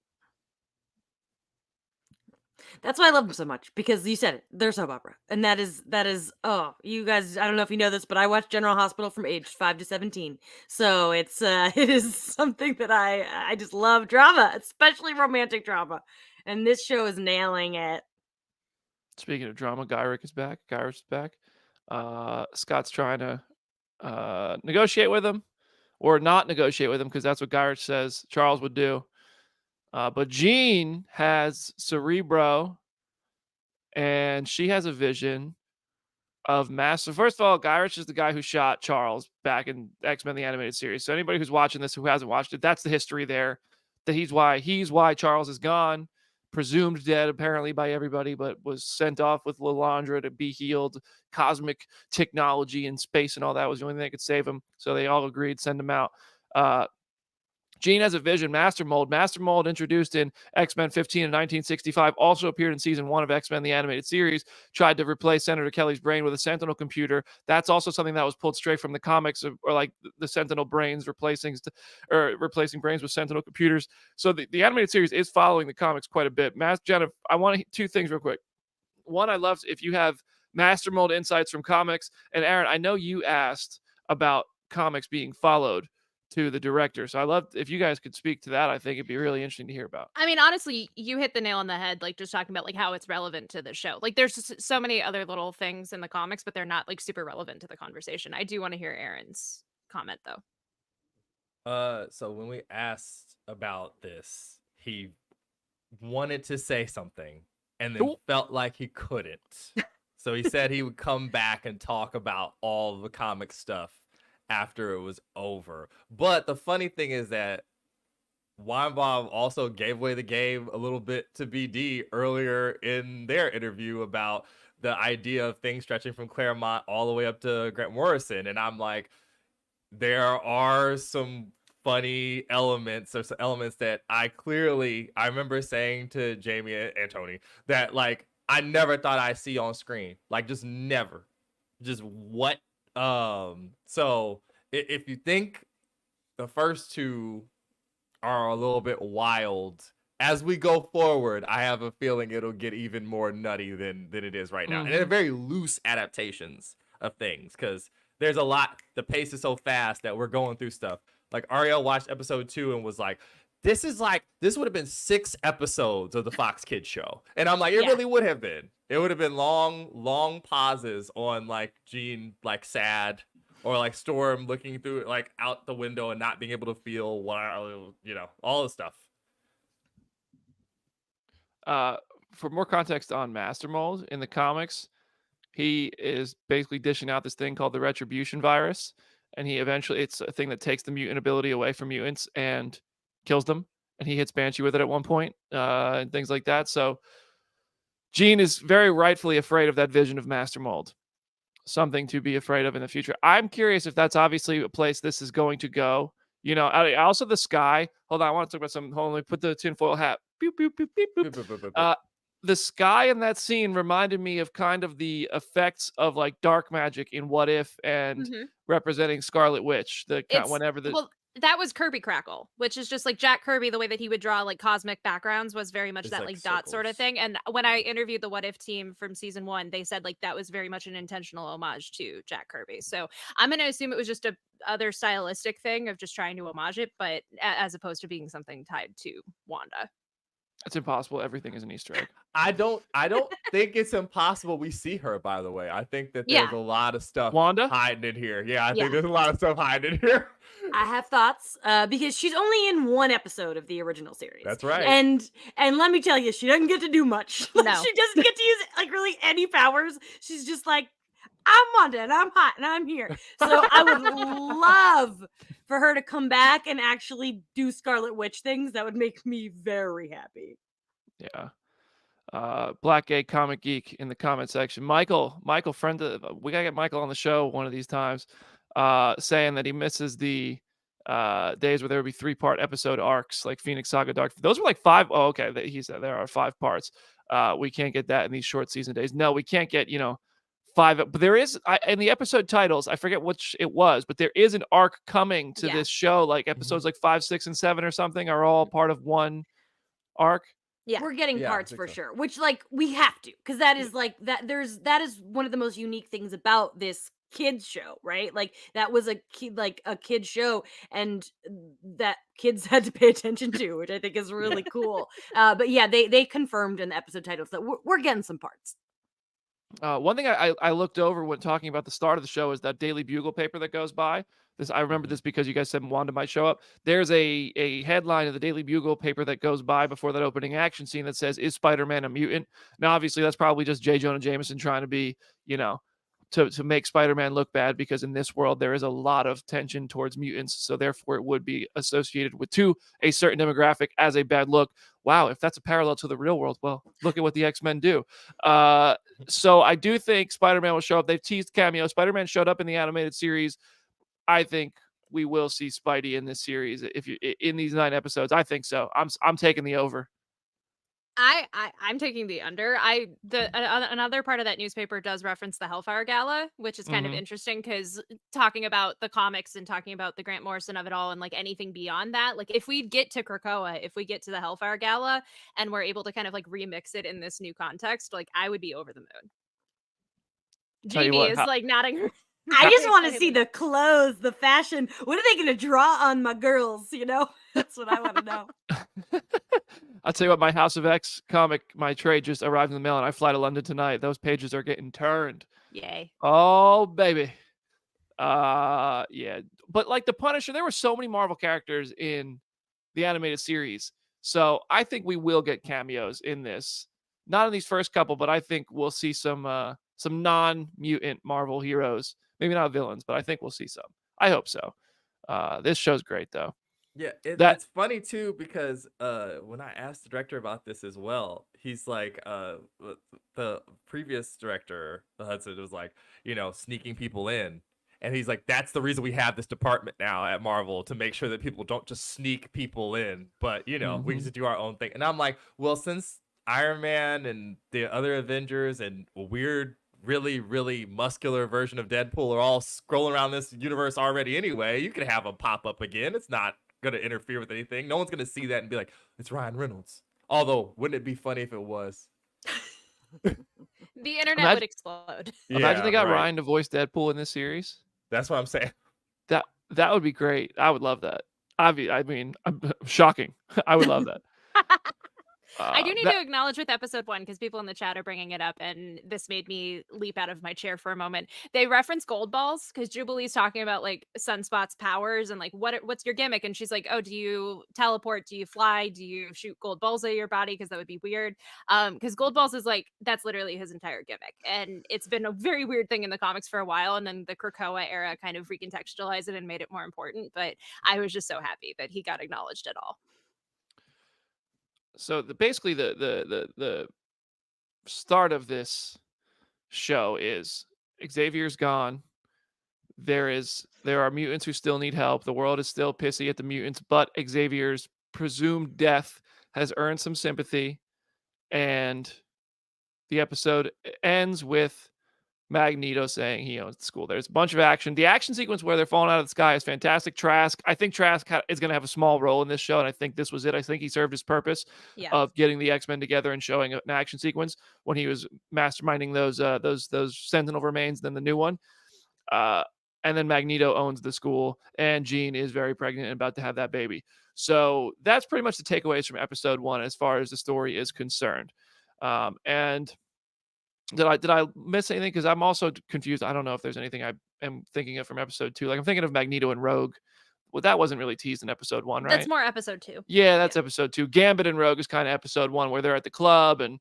S3: That's why I love them so much, because you said it, they're soap opera. And that is oh, you guys, I don't know if you know this, but I watched General Hospital from age 5 to 17. So it's it is something that I just love drama, especially romantic drama. And this show is nailing it.
S1: Speaking of drama, Gyrick is back. Scott's trying to negotiate with him or not negotiate with him because that's what Gyrick says Charles would do. But Jean has Cerebro, and she has a vision of massive. First of all, Gyrick is the guy who shot Charles back in X-Men the Animated Series. So anybody who's watching this who hasn't watched it, that's the history there. That he's why Charles is gone, presumed dead apparently by everybody, but was sent off with Lilandra to be healed. Cosmic technology and space and all that was the only thing that could save him. So they all agreed, send him out. Jean has a vision. Master Mold introduced in X-Men 15 in 1965, also appeared in season 1 of X-Men the animated series, tried to replace Senator Kelly's brain with a Sentinel computer. That's also something that was pulled straight from the comics, or like the Sentinel brains replacing brains with Sentinel computers. So the animated series is following the comics quite a bit. Jenna, I want two things real quick. One, I love if you have Master Mold insights from comics. And Aaron, I know you asked about comics being followed to the director. So I love if you guys could speak to that. I think it'd be really interesting to hear about.
S2: I mean, honestly, you hit the nail on the head, like just talking about like how it's relevant to the show. Like there's just so many other little things in the comics, but they're not like super relevant to the conversation. I do want to hear Aaron's comment though.
S4: So when we asked about this, he wanted to say something and then felt like he couldn't. So he said he would come back and talk about all the comic stuff after it was over. But the funny thing is that Weinbaum also gave away the game a little bit to BD earlier in their interview about the idea of things stretching from Claremont all the way up to Grant Morrison. And I'm like, there are some funny elements or some elements that I remember saying to Jamie and Tony that like I never thought I'd see on screen. Like just never. Just what? So if you think the first two are a little bit wild, as we go forward, I have a feeling it'll get even more nutty than it is right now. And they're very loose adaptations of things because there's a lot. The pace is so fast that we're going through stuff. Like Ariel watched episode 2 and was like, this would have been 6 episodes of the Fox Kids show. And I'm like, it really would have been. It would have been long pauses on like Jean like sad, or like Storm looking through like out the window and not being able to feel all the stuff.
S1: For more context on Master Mold in the comics, he is basically dishing out this thing called the Retribution virus, and it's a thing that takes the mutant ability away from mutants and kills them, and he hits Banshee with it at one point, and things like that. So Jean is very rightfully afraid of that vision of Master Mold. Something to be afraid of in the future. I'm curious if that's obviously a place this is going to go. Also the sky. Hold on, I want to talk about something. Hold on, let me put the tinfoil hat. Boop, boop, boop, boop, boop. The sky in that scene reminded me of kind of the effects of like dark magic in What If and representing Scarlet Witch.
S2: That was Kirby Crackle, which is just like Jack Kirby, the way that he would draw like cosmic backgrounds was very much that like dot sort of thing. And when I interviewed the What If team from season 1, they said like that was very much an intentional homage to Jack Kirby. So I'm going to assume it was just a other stylistic thing of just trying to homage it, but as opposed to being something tied to Wanda.
S1: It's impossible. Everything is an Easter egg.
S4: I don't think it's impossible. We see her, by the way. I think that there's a lot of stuff hiding in here. Yeah, I think there's a lot of stuff hiding in here.
S3: I have thoughts because she's only in 1 episode of the original series.
S4: That's right.
S3: And let me tell you, she doesn't get to do much.
S2: No.
S3: She doesn't get to use like really any powers. She's just like, I'm Wanda and I'm hot and I'm here. So I would love for her to come back and actually do Scarlet Witch things. That would make me very happy.
S1: Yeah. Black Gay Comic Geek in the comment section. Michael, friend of, we gotta get Michael on the show one of these times. Saying that he misses the days where there would be 3-part episode arcs like Phoenix Saga Dark. Those were like 5. Oh, okay. He said there are 5 parts. We can't get that in these short season days. No, we can't get 5. But there is in the episode titles, I forget which it was, but there is an arc coming to this show. Like episodes like 5, 6, and 7 or something are all part of one arc.
S3: Yeah, we're getting parts for sure, which like we have to, because that is like that is one of the most unique things about this kids show, right? Like that was a kid show, and that kids had to pay attention to, which I think is really cool. But yeah, they confirmed in the episode titles that we're getting some parts.
S1: One thing I looked over when talking about the start of the show is that Daily Bugle paper that goes by. I remember this because you guys said Wanda might show up. There's a headline of the Daily Bugle paper that goes by before that opening action scene that says, "Is Spider-Man a mutant?" Now, obviously, that's probably just J. Jonah Jameson trying to be, to make Spider-Man look bad, because in this world there is a lot of tension towards mutants, so therefore it would be associated with a certain demographic as a bad look. Wow, if that's a parallel to the real world, well, look at what the X-Men do. So I do think Spider-Man will show up. They've teased cameo. Spider-Man showed up in the animated series. I think we will see Spidey in this series if you in these 9 episodes. I think so. I'm taking the over.
S2: I'm taking the under. Another part of that newspaper does reference the Hellfire Gala, which is kind of interesting because talking about the comics and talking about the Grant Morrison of it all and like anything beyond that, like if we get to Krakoa, if we get to the Hellfire Gala and we're able to kind of like remix it in this new context, like I would be over the moon.
S1: Tell you
S2: Jamie
S1: what,
S2: is like nodding. her
S3: I just want to
S2: excitedly.
S3: see the clothes, the fashion. What are they going to draw on my girls? You know, that's what I want to know.
S1: I'll tell you what, my House of X comic, my trade just arrived in the mail, and I fly to London tonight. Those pages are getting turned.
S2: Yay.
S1: Oh, baby. Yeah. But like the Punisher, there were so many Marvel characters in the animated series. So I think we will get cameos in this. Not in these first couple, but I think we'll see some non-mutant Marvel heroes. Maybe not villains, but I think we'll see some. I hope so. This show's great, though.
S4: Yeah,
S1: That-
S4: it's funny too because when I asked the director about this as well, he's like, the previous director, the Hudson, was like, sneaking people in, and he's like, that's the reason we have this department now at Marvel to make sure that people don't just sneak people in, but we can just do our own thing. And I'm like, well, since Iron Man and the other Avengers and a weird, really, really muscular version of Deadpool are all scrolling around this universe already anyway, you could have them pop up again. It's not going to interfere with anything. No one's going to see that and be like, it's Ryan Reynolds. Although, wouldn't it be funny if it was?
S2: The internet would explode.
S1: Imagine they got
S4: right.
S1: Ryan to voice Deadpool in this series.
S4: That's what I'm saying.
S1: That would be great. I would love that. I mean, shocking. I would love that.
S2: I do need to acknowledge with episode 1 because people in the chat are bringing it up, and this made me leap out of my chair for a moment. They reference gold balls because Jubilee's talking about like Sunspot's powers and like what's your gimmick, and she's like, oh, do you teleport? Do you fly? Do you shoot gold balls at your body? Because that would be weird. Because gold balls is like that's literally his entire gimmick, and it's been a very weird thing in the comics for a while, and then the Krakoa era kind of recontextualized it and made it more important. But I was just so happy that he got acknowledged at all.
S1: So basically the start of this show is Xavier's gone. There are mutants who still need help. The world is still pissy at the mutants, but Xavier's presumed death has earned some sympathy, and the episode ends with Magneto saying he owns the school. There's a bunch of action. The action sequence where they're falling out of the sky is fantastic. Trask, I think Trask is going to have a small role in this show, and I think this was it. I think he served his purpose of getting the X-Men together and showing an action sequence when he was masterminding those Sentinel remains, then the new one. And then Magneto owns the school, and Jean is very pregnant and about to have that baby. So that's pretty much the takeaways from episode 1 as far as the story is concerned. And did I miss anything? Because I'm also confused. I don't know if there's anything I am thinking of from episode 2. Like I'm thinking of Magneto and Rogue. Well, that wasn't really teased in episode 1, right?
S2: That's more episode 2.
S1: Yeah, that's episode 2. Gambit and Rogue is kind of episode 1 where they're at the club and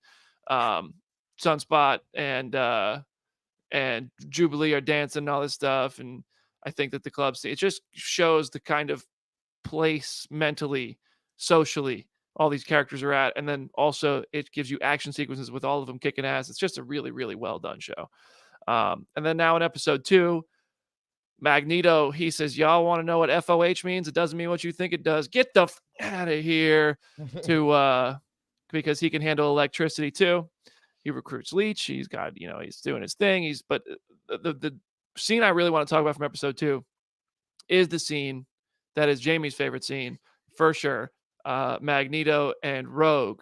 S1: Sunspot and Jubilee are dancing and all this stuff. And I think that the club scene, it just shows the kind of place mentally, socially, all these characters are at, and then also it gives you action sequences with all of them kicking ass. It's just a really, really well done show. And then now in episode 2, Magneto, he says, y'all want to know what FOH means? It doesn't mean what you think it does. Get the out of here because he can handle electricity too. He recruits Leech. He's got, he's doing his thing. But the scene I really want to talk about from episode 2 is the scene that is Jamie's favorite scene for sure. Magneto and Rogue.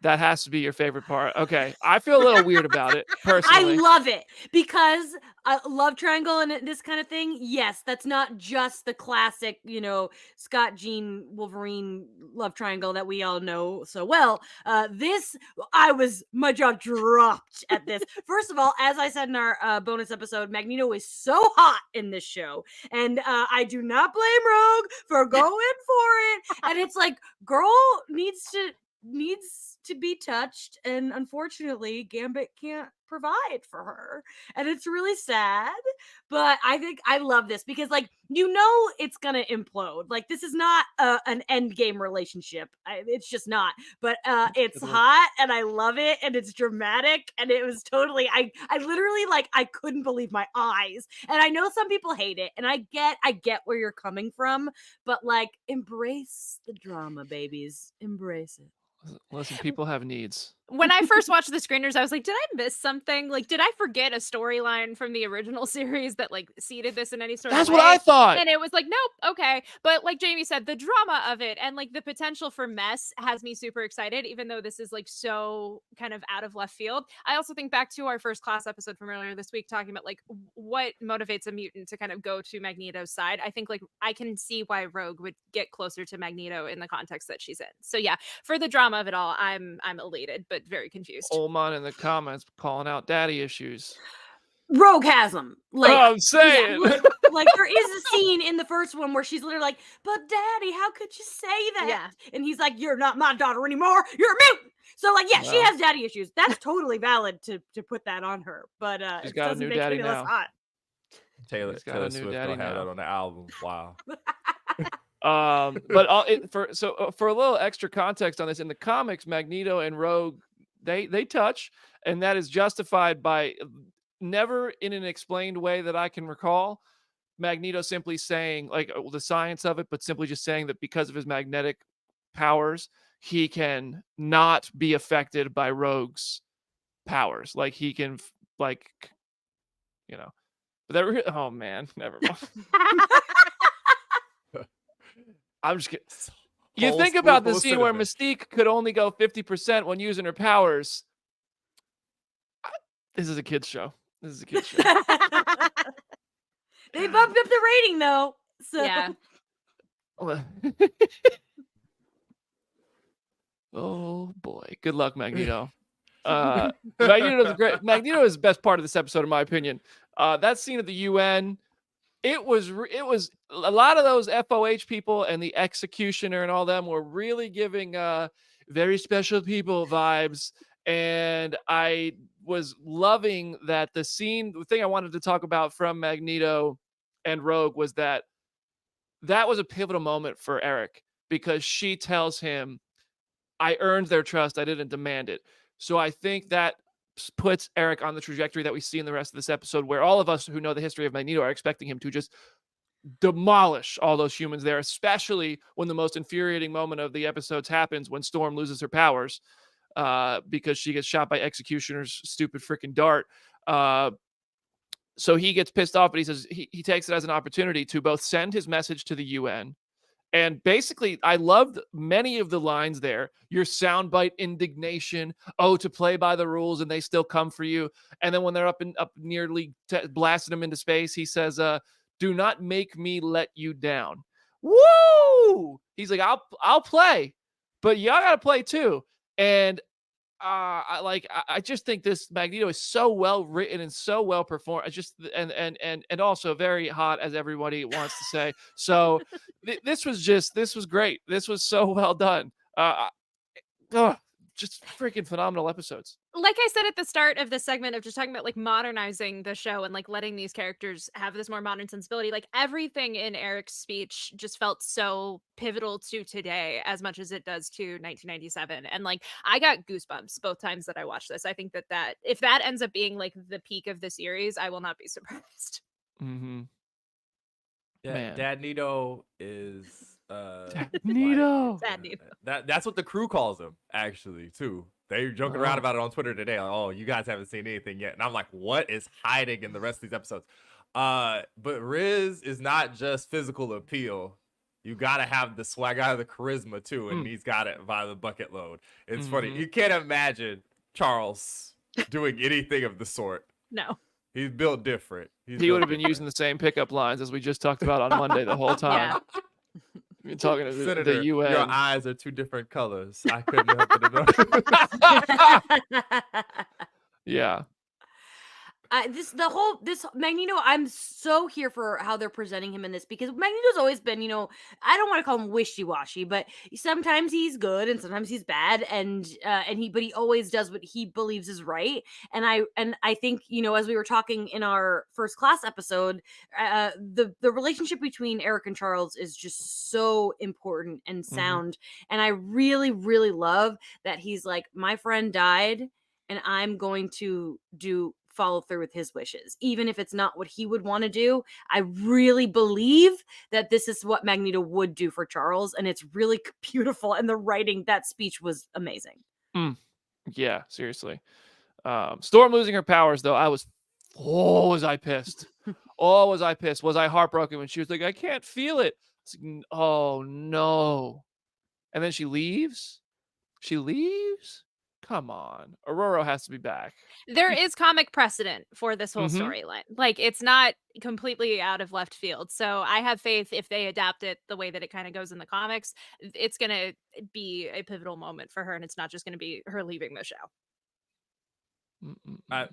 S1: That has to be your favorite part. Okay. I feel a little weird about it personally.
S3: I love it because love triangle and this kind of thing. Yes, that's not just the classic, Scott, Jean, Wolverine love triangle that we all know so well. My jaw dropped at this. First of all, as I said in our bonus episode, Magneto is so hot in this show. And I do not blame Rogue for going for it. And it's like, girl needs to be touched, and unfortunately, Gambit can't provide for her, and it's really sad. But I think I love this because, like, it's gonna implode. Like, this is not an end game relationship. It's just not. But it's hot, and I love it, and it's dramatic, and it was totally. I literally, like, I couldn't believe my eyes. And I know some people hate it, and I get where you're coming from, but like, embrace the drama, babies. Embrace it.
S1: Listen, people have needs.
S2: When I first watched the screeners, I was like, did I miss something? Like, did I forget a storyline from the original series that like seeded this in any sort
S1: That's
S2: of way?
S1: what I thought.
S2: And it was like, nope, okay. But like Jamie said, the drama of it and like the potential for mess has me super excited, even though this is like so kind of out of left field. I also think back to our first class episode from earlier this week, talking about like what motivates a mutant to kind of go to Magneto's side. I think like I can see why Rogue would get closer to Magneto in the context that she's in. So yeah, for the drama of it all, I'm elated, but very confused.
S1: Oldman in the comments calling out daddy issues.
S3: Rogue has them. Like,
S1: I'm saying.
S3: yeah, like there is a scene in the first one where she's literally like, "But Daddy, how could you say that?"
S2: Yeah.
S3: And he's like, "You're not my daughter anymore. You're a mutant." So like, yeah, she
S1: Well.
S3: has daddy issues. That's totally valid to put that on her. But
S1: She's
S3: it
S1: got a
S3: doesn't
S1: new
S3: make it
S1: daddy
S3: any less
S1: now.
S3: hot.
S4: Taylor
S1: He's got a new
S4: Swift
S1: daddy
S4: gonna have
S1: now.
S4: that on the album. Wow.
S1: But for a little extra context on this, in the comics, Magneto and Rogue they touch, and that is justified by never in an explained way that I can recall. Magneto simply saying like the science of it, but simply just saying that because of his magnetic powers, he can not be affected by Rogue's powers. Like he can But that oh man, never mind. I'm just kidding. You think about the scene where Mystique could only go 50% when using her powers. This is a kid's show. This is a kid's show.
S3: They bumped up the rating though. So
S2: Yeah.
S1: Oh boy. Good luck, Magneto. Magneto is the best part of this episode, in my opinion. That scene at the UN. It was a lot of those FOH people and the executioner and all them were really giving very special people vibes. And I was loving that the thing I wanted to talk about from Magneto and Rogue was that was a pivotal moment for Eric, because she tells him, I earned their trust. I didn't demand it. So I think that puts Eric on the trajectory that we see in the rest of this episode, where all of us who know the history of Magneto are expecting him to just demolish all those humans there, especially when the most infuriating moment of the episodes happens when Storm loses her powers because she gets shot by Executioner's stupid freaking dart. So he gets pissed off, but he says he takes it as an opportunity to both send his message to the UN. And basically, I loved many of the lines there. Your soundbite indignation, to play by the rules, and they still come for you. And then when they're up nearly blasting him into space, he says, "Do not make me let you down." Woo! He's like, "I'll play, but y'all gotta play too." And I just think this Magneto is so well written and so well performed. I just and also very hot, as everybody wants to say. So this was great. This was so well done. Just freaking phenomenal episodes.
S2: Like I said at the start of this segment of just talking about like modernizing the show and like letting these characters have this more modern sensibility, like everything in Eric's speech just felt so pivotal to today as much as it does to 1997. And like I got goosebumps both times that I watched this. I think that if that ends up being like the peak of the series, I will not be surprised.
S1: Mm-hmm.
S4: Yeah,
S1: Man.
S4: Dad Nito is
S1: Nito.
S2: Dad Nito.
S4: That's what the crew calls him, actually, too. They're joking around about it on Twitter today. Like, oh, you guys haven't seen anything yet. And I'm like, what is hiding in the rest of these episodes? But Riz is not just physical appeal. You gotta have the swag, the charisma too, and he's got it by the bucket load. It's funny. You can't imagine Charles doing anything of the sort.
S2: No.
S4: He's built different.
S1: He would have been using the same pickup lines as we just talked about on Monday the whole time.
S2: Yeah.
S1: You're talking to
S4: Senator,
S1: the UN.
S4: your eyes are two different colors. I couldn't help it.
S1: Yeah.
S3: This Magneto, I'm so here for how they're presenting him in this, because Magneto's always been, I don't want to call him wishy-washy, but sometimes he's good and sometimes he's bad, and he always does what he believes is right. And I think, as we were talking in our first class episode, the relationship between Eric and Charles is just so important and sound, and I really, really love that he's like, my friend died, and I'm going to follow through with his wishes, even if it's not what he would want to do. I really believe that this is what Magneto would do for Charles, and it's really beautiful. And the writing, that speech was amazing.
S1: Yeah, seriously. Storm losing her powers, though, was I pissed? Was I pissed? Was I heartbroken when she was like, I can't feel it? Like, oh no. And then she leaves? Come on. Aurora has to be back.
S2: There is comic precedent for this whole storyline. Like, it's not completely out of left field. So I have faith if they adapt it the way that it kind of goes in the comics, it's going to be a pivotal moment for her, and it's not just going to be her leaving the show.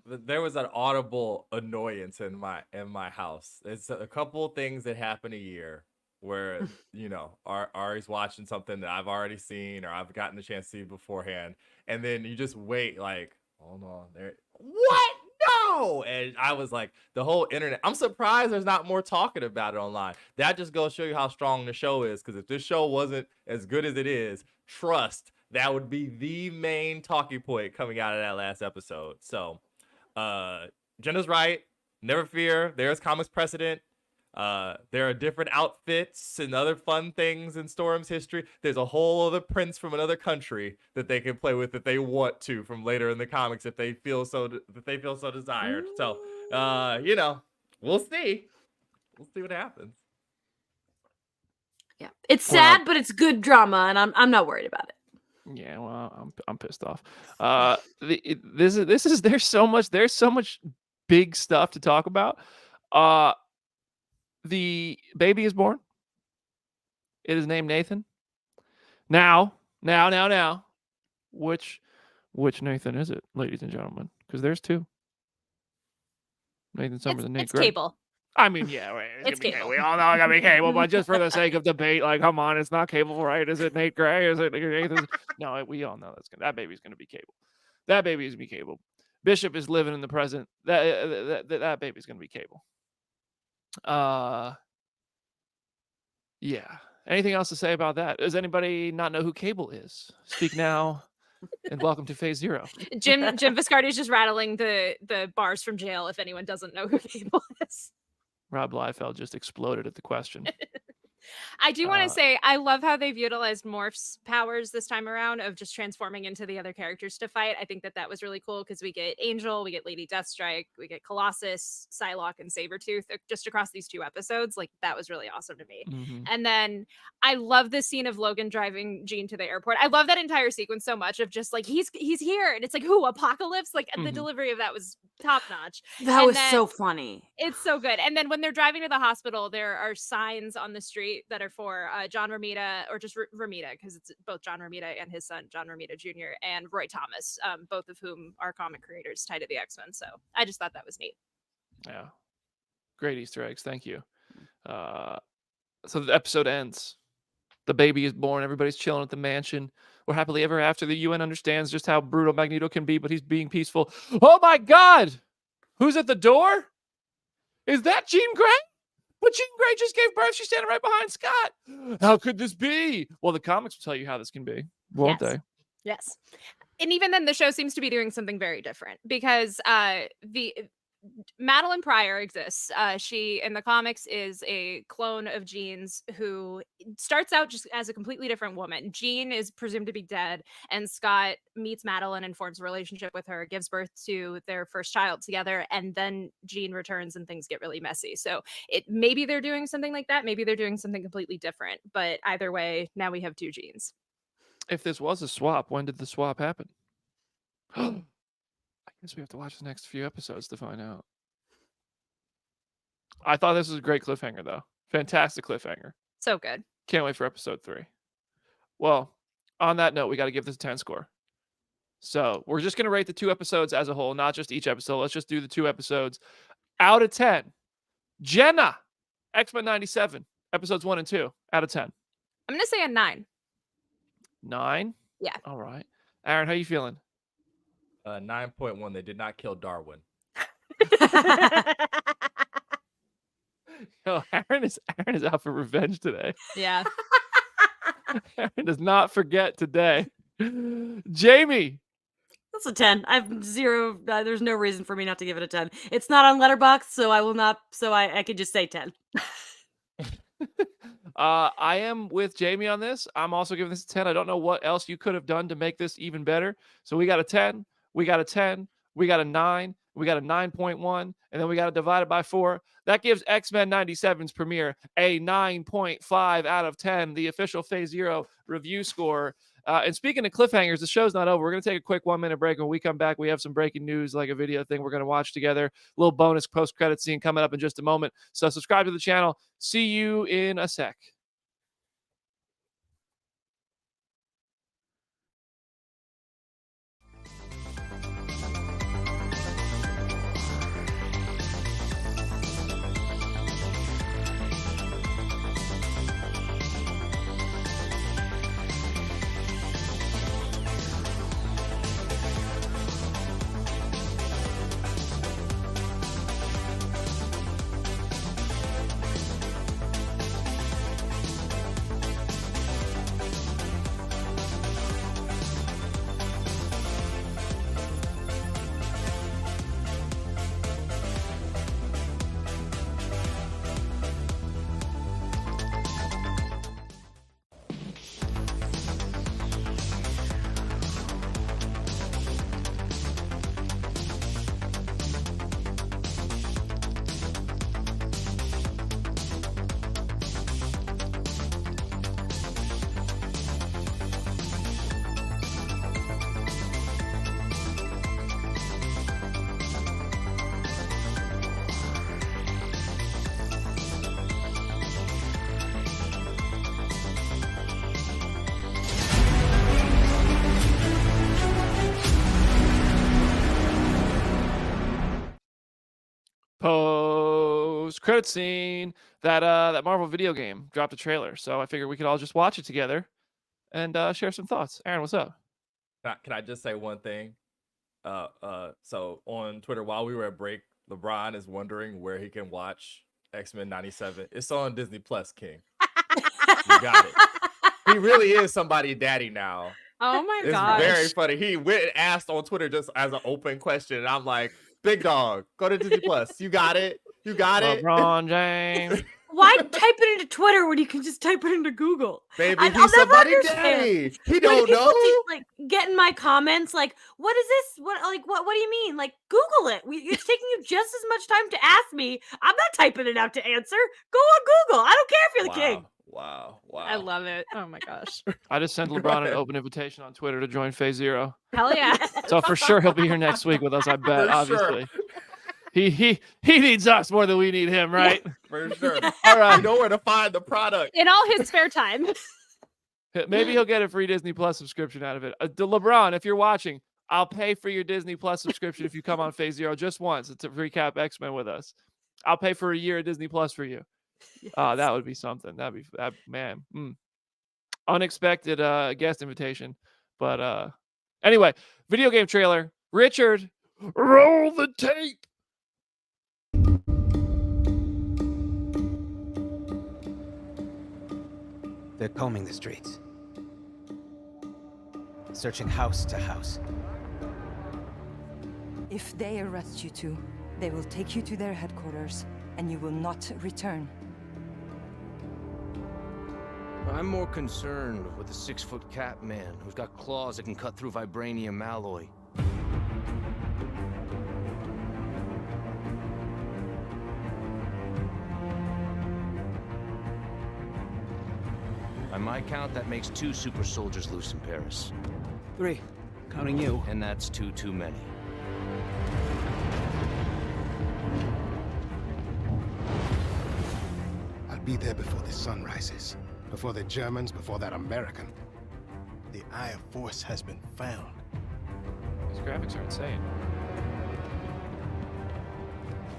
S4: There was an audible annoyance in my house. It's a couple things that happen a year where Ari's watching something that I've already seen or I've gotten the chance to see beforehand, and then you just wait, like, hold on, what? No! And I was like, the whole internet. I'm surprised there's not more talking about it online. That just goes to show you how strong the show is. Because if this show wasn't as good as it is, trust, that would be the main talking point coming out of that last episode. So, Jenna's right. Never fear. There's comics precedent. There are different outfits and other fun things in Storm's history. There's a whole other prince from another country that they can play with if they want to from later in the comics if they feel so desired. So, we'll see. We'll see what happens.
S3: Yeah, it's sad, but it's good drama, and I'm not worried about it.
S1: Yeah, well, I'm pissed off. There's so much big stuff to talk about. The baby is born. It is named Nathan. Now. Which Nathan is it, ladies and gentlemen? Because there's two. Nathan Summers and Nate Gray.
S2: It's Cable.
S1: I mean, yeah, right.
S2: It's Cable.
S1: We all know it's gonna be Cable, but just for the sake of debate, like, come on, it's not Cable, right? Is it Nate Gray? Is it Nathan? No, we all know that baby's gonna be Cable. That baby is gonna be Cable. Bishop is living in the present. That baby's gonna be Cable. Yeah. Anything else to say about that? Does anybody not know who Cable is? Speak now, and welcome to Phase Zero.
S2: Jim Viscardi is just rattling the bars from jail if anyone doesn't know who Cable is.
S1: Rob Liefeld just exploded at the question.
S2: I do want to say, I love how they've utilized Morph's powers this time around of just transforming into the other characters to fight. I think that was really cool because we get Angel, we get Lady Deathstrike, we get Colossus, Psylocke, and Sabretooth just across these 2 episodes. Like, that was really awesome to me. And then I love this scene of Logan driving Jean to the airport. I love that entire sequence so much of just like, he's here. And it's like, who, Apocalypse? Like, the delivery of that was top notch.
S3: That was so funny.
S2: It's so good. And then when they're driving to the hospital, there are signs on the street that are for John Romita, or just Romita, because it's both John Romita and his son, John Romita Jr., and Roy Thomas, both of whom are comic creators tied to the X-Men. So I just thought that was neat.
S1: Yeah. Great Easter eggs. Thank you. So the episode ends. The baby is born. Everybody's chilling at the mansion. We're happily ever after. The UN understands just how brutal Magneto can be, but he's being peaceful. Oh my God! Who's at the door? Is that Jean Grey? But Jean Grey just gave birth. She's standing right behind Scott. How could this be? Well, the comics will tell you how this can be, won't they?
S2: Yes. And even then, the show seems to be doing something very different because the Madeline Pryor exists. She, in the comics, is a clone of Jean's who starts out just as a completely different woman. Jean is presumed to be dead, and Scott meets Madeline and forms a relationship with her, gives birth to their first child together, and then Jean returns and things get really messy. So maybe they're doing something like that. Maybe they're doing something completely different. But either way, now we have 2 Jeans.
S1: If this was a swap, when did the swap happen? I guess we have to watch the next few episodes to find out. I thought this was a great cliffhanger, though. Fantastic cliffhanger.
S2: So good. Can't
S1: wait for episode 3. Well, on that note, we got to give this a 10 score. So we're just going to rate the 2 episodes as a whole, not just each episode. Let's just do the 2 episodes. Out of 10, Jenna, X-Men 97, episodes 1 and 2, out of 10.
S2: I'm going to say a 9.
S1: 9?
S2: Yeah.
S1: All right. Aaron, how you feeling?
S4: 9.1. They did not kill Darwin.
S1: Yo, Aaron is out for revenge today.
S2: Yeah.
S1: Aaron does not forget today. Jamie.
S3: That's a 10. I've 0. There's no reason for me not to give it a 10. It's not on Letterboxd, so I will not. So I could just say 10.
S1: I am with Jamie on this. I'm also giving this a 10. I don't know what else you could have done to make this even better. So we got a 10, we got a 10, we got a 9, we got a 9.1, and then we got to divide it by 4. That gives X-Men 97's premiere a 9.5 out of 10, the official Phase Zero review score. And speaking of cliffhangers, the show's not over. We're going to take a quick 1-minute break. When we come back, we have some breaking news, like a video thing we're going to watch together. A little bonus post-credit scene coming up in just a moment. So subscribe to the channel. See you in a sec. Post-credit scene. That Marvel video game dropped a trailer, so I figured we could all just watch it together and share some thoughts. Aaron, what's up?
S4: Can I just say one thing? So on Twitter, while we were at break, LeBron is wondering where he can watch X-Men 97. It's on Disney Plus, King. You got it. He really is somebody's daddy now.
S2: Oh my
S4: It's
S2: gosh.
S4: very funny. He went and asked on Twitter just as an open question, and I'm like, big dog, go to Disney Plus. You got it. You got it.
S1: LeBron James.
S3: Why type it into Twitter when you can just type it into Google?
S4: Baby,
S3: I'll
S4: he's
S3: never
S4: somebody's
S3: understand.
S4: daddy. He
S3: When
S4: don't
S3: people
S4: know.
S3: like get in my comments like, what is this? What do you mean? Like, Google it. It's taking you just as much time to ask me. I'm not typing it out to answer. Go on Google. I don't care if you're the king.
S4: Wow.
S2: I love it. Oh my gosh.
S1: I just sent LeBron an open invitation on Twitter to join Phase Zero.
S2: Hell yeah.
S1: So for sure he'll be here next week with us, I bet,
S4: For
S1: obviously. He needs us more than we need him, right?
S4: For sure.
S1: All right.
S4: You know where to find the product.
S2: In all his spare time.
S1: Maybe he'll get a free Disney Plus subscription out of it. LeBron, if you're watching, I'll pay for your Disney Plus subscription if you come on Phase Zero just once. It's a recap X-Men with us. I'll pay for a year of Disney Plus for you.
S3: Yes.
S1: That would be something. Man. Unexpected guest invitation. But anyway, video game trailer. Richard, roll the tape.
S5: They're combing the streets, searching house to house.
S6: If they arrest you two, they will take you to their headquarters, and you will not return.
S7: I'm more concerned with the 6-foot cat man who's got claws that can cut through vibranium alloy. By my count, that makes 2 super soldiers loose in Paris.
S5: 3, counting you.
S7: And that's 2 too many.
S8: I'll be there before the sun rises. Before the Germans, before that American. The Eye of Force has been found.
S1: graphics are insane.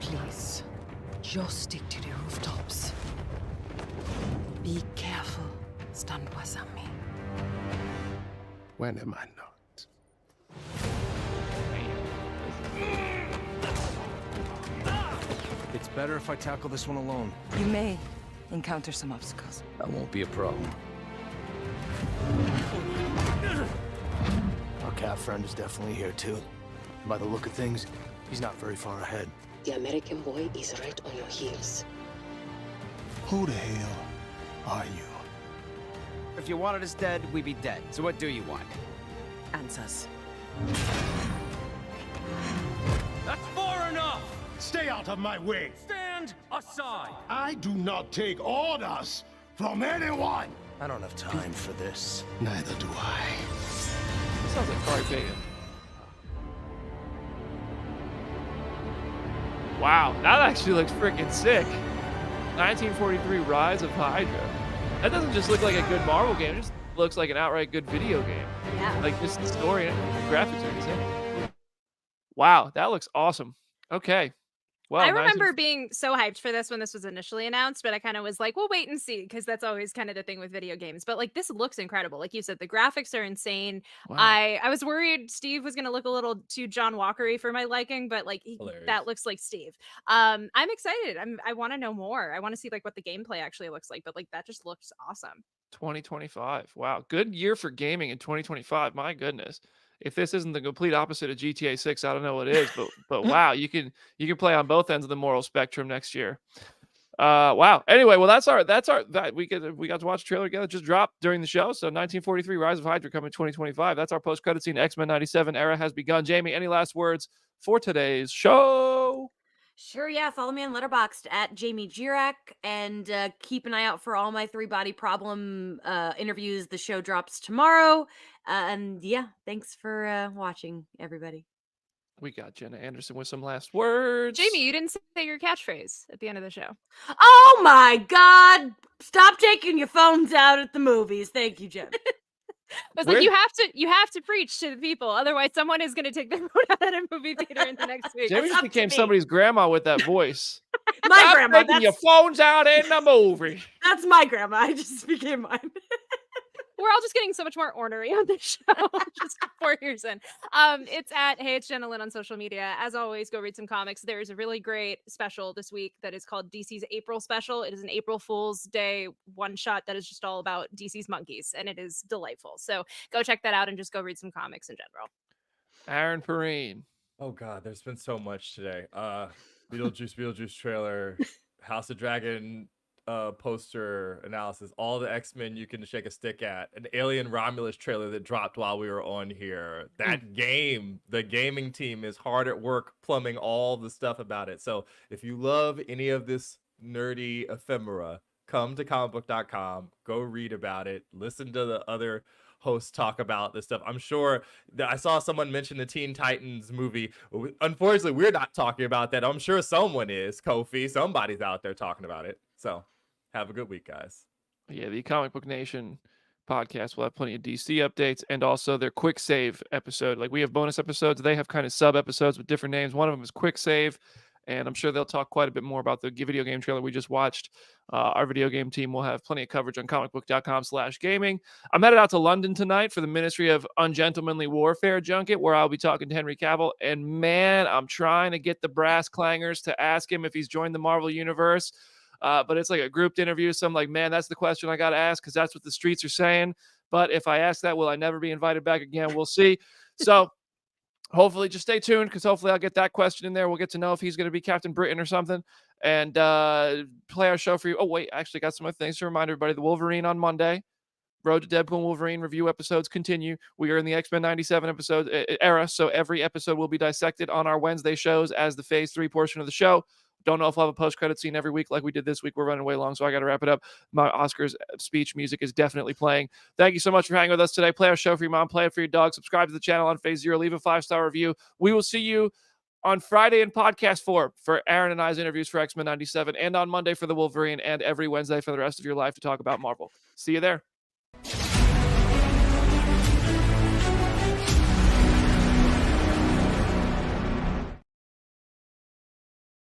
S6: Please, just stick to the rooftops. Be careful, Stanwasami.
S8: When am I not?
S7: It's better if I tackle this one alone.
S6: You may encounter some obstacles.
S7: That won't be a problem. Our cat friend is definitely here too. By the look of things, he's not very far ahead.
S9: The American boy is right on your heels.
S8: Who the hell are you?
S5: If you wanted us dead, we'd be dead. So what do you want?
S6: Answers.
S7: That's far enough!
S8: Stay out of my way!
S7: Stand aside!
S8: I do not take orders from anyone!
S7: I don't have time for this.
S8: Neither do I.
S1: This sounds like Corey Pagan. Wow, that actually looks freaking sick. 1943 Rise of Hydra. That doesn't just look like a good Marvel game, it just looks like an outright good video game.
S3: Yeah.
S1: Like just the story and the graphics are insane. Wow, that looks awesome. Okay. Well,
S2: I remember being so hyped for this when this was initially announced, but I kind of was like, we'll wait and see, because that's always kind of the thing with video games. But like, this looks incredible. Like you said, the graphics are insane.
S1: Wow.
S2: I was worried Steve was going to look a little too John Walker-y for my liking, but like that looks like Steve. I'm excited. I want to know more. I want to see like what the gameplay actually looks like, but like that just looks awesome.
S1: 2025. Wow, good year for gaming in 2025. My goodness. If this isn't the complete opposite of GTA 6, I don't know what is, but wow, you can play on both ends of the moral spectrum next year. Wow. Anyway, well that we got to watch a trailer together. It just dropped during the show. So 1943 Rise of Hydra coming 2025. That's our post-credit scene. X-Men 97 era has begun. Jamie, any last words for today's show?
S3: Sure, yeah. Follow me on Letterboxd at Jamie Jirak, and keep an eye out for all my 3-body problem interviews. The show drops tomorrow. And yeah, thanks for watching, everybody.
S1: We got Jenna Anderson with some last words.
S2: Jamie, you didn't say your catchphrase at the end of the show.
S3: Oh my God! Stop taking your phones out at the movies. Thank you, Jen.
S2: It's like you have to preach to the people, otherwise someone is going to take their phone out at a movie theater in the next week.
S1: Jamie just became somebody's grandma with that voice.
S3: My
S1: Stop
S3: grandma.
S1: taking your phones out in the movie.
S3: That's my grandma. I just became mine.
S2: We're all just getting so much more ornery on this show. Just 4 years in. It's at Hey It's Jenna Lynn on social media. As always, go read some comics. There's a really great special this week that is called DC's April Special. It is an April Fool's Day one shot that is just all about DC's monkeys, and it is delightful. So go check that out and just go read some comics in general.
S1: Aaron Perrine.
S4: Oh God, there's been so much today. Beetlejuice trailer, House of Dragon poster analysis, all the X-Men you can shake a stick at, an Alien Romulus trailer that dropped while we were on here. That game, the gaming team is hard at work plumbing all the stuff about it. So if you love any of this nerdy ephemera, come to comicbook.com, go read about it, listen to the other hosts talk about this stuff. I'm sure that I saw someone mention the Teen Titans movie. Unfortunately, we're not talking about that. I'm sure someone is. Kofi, somebody's out there talking about it. So have a good week, guys.
S1: Yeah, the Comic Book Nation podcast will have plenty of DC updates and also their quick save episode. Like we have bonus episodes. They have kind of sub episodes with different names. One of them is quick save. And I'm sure they'll talk quite a bit more about the video game trailer we just watched. Our video game team will have plenty of coverage on comicbook.com/gaming. I'm headed out to London tonight for the Ministry of Ungentlemanly Warfare junket, where I'll be talking to Henry Cavill. And man, I'm trying to get the brass clangers to ask him if he's joined the Marvel Universe. But it's like a grouped interview. So I'm like, man, that's the question I got to ask because that's what the streets are saying. But if I ask that, will I never be invited back again? We'll see. So hopefully just stay tuned because hopefully I'll get that question in there. We'll get to know if he's going to be Captain Britain or something and play our show for you. Oh, wait, I actually got some other things to remind everybody. The Wolverine on Monday. Road to Deadpool and Wolverine review episodes continue. We are in the X-Men 97 episode era, so every episode will be dissected on our Wednesday shows as the Phase 3 portion of the show. Don't know if I'll have a post-credit scene every week like we did this week. We're running way long, so I got to wrap it up. My Oscars speech music is definitely playing. Thank you so much for hanging with us today. Play our show for your mom. Play it for your dog. Subscribe to the channel on Phase 0. Leave a 5-star review. We will see you on Friday in podcast form for Aaron and I's interviews for X-Men 97 and on Monday for the Wolverine and every Wednesday for the rest of your life to talk about Marvel. See you there.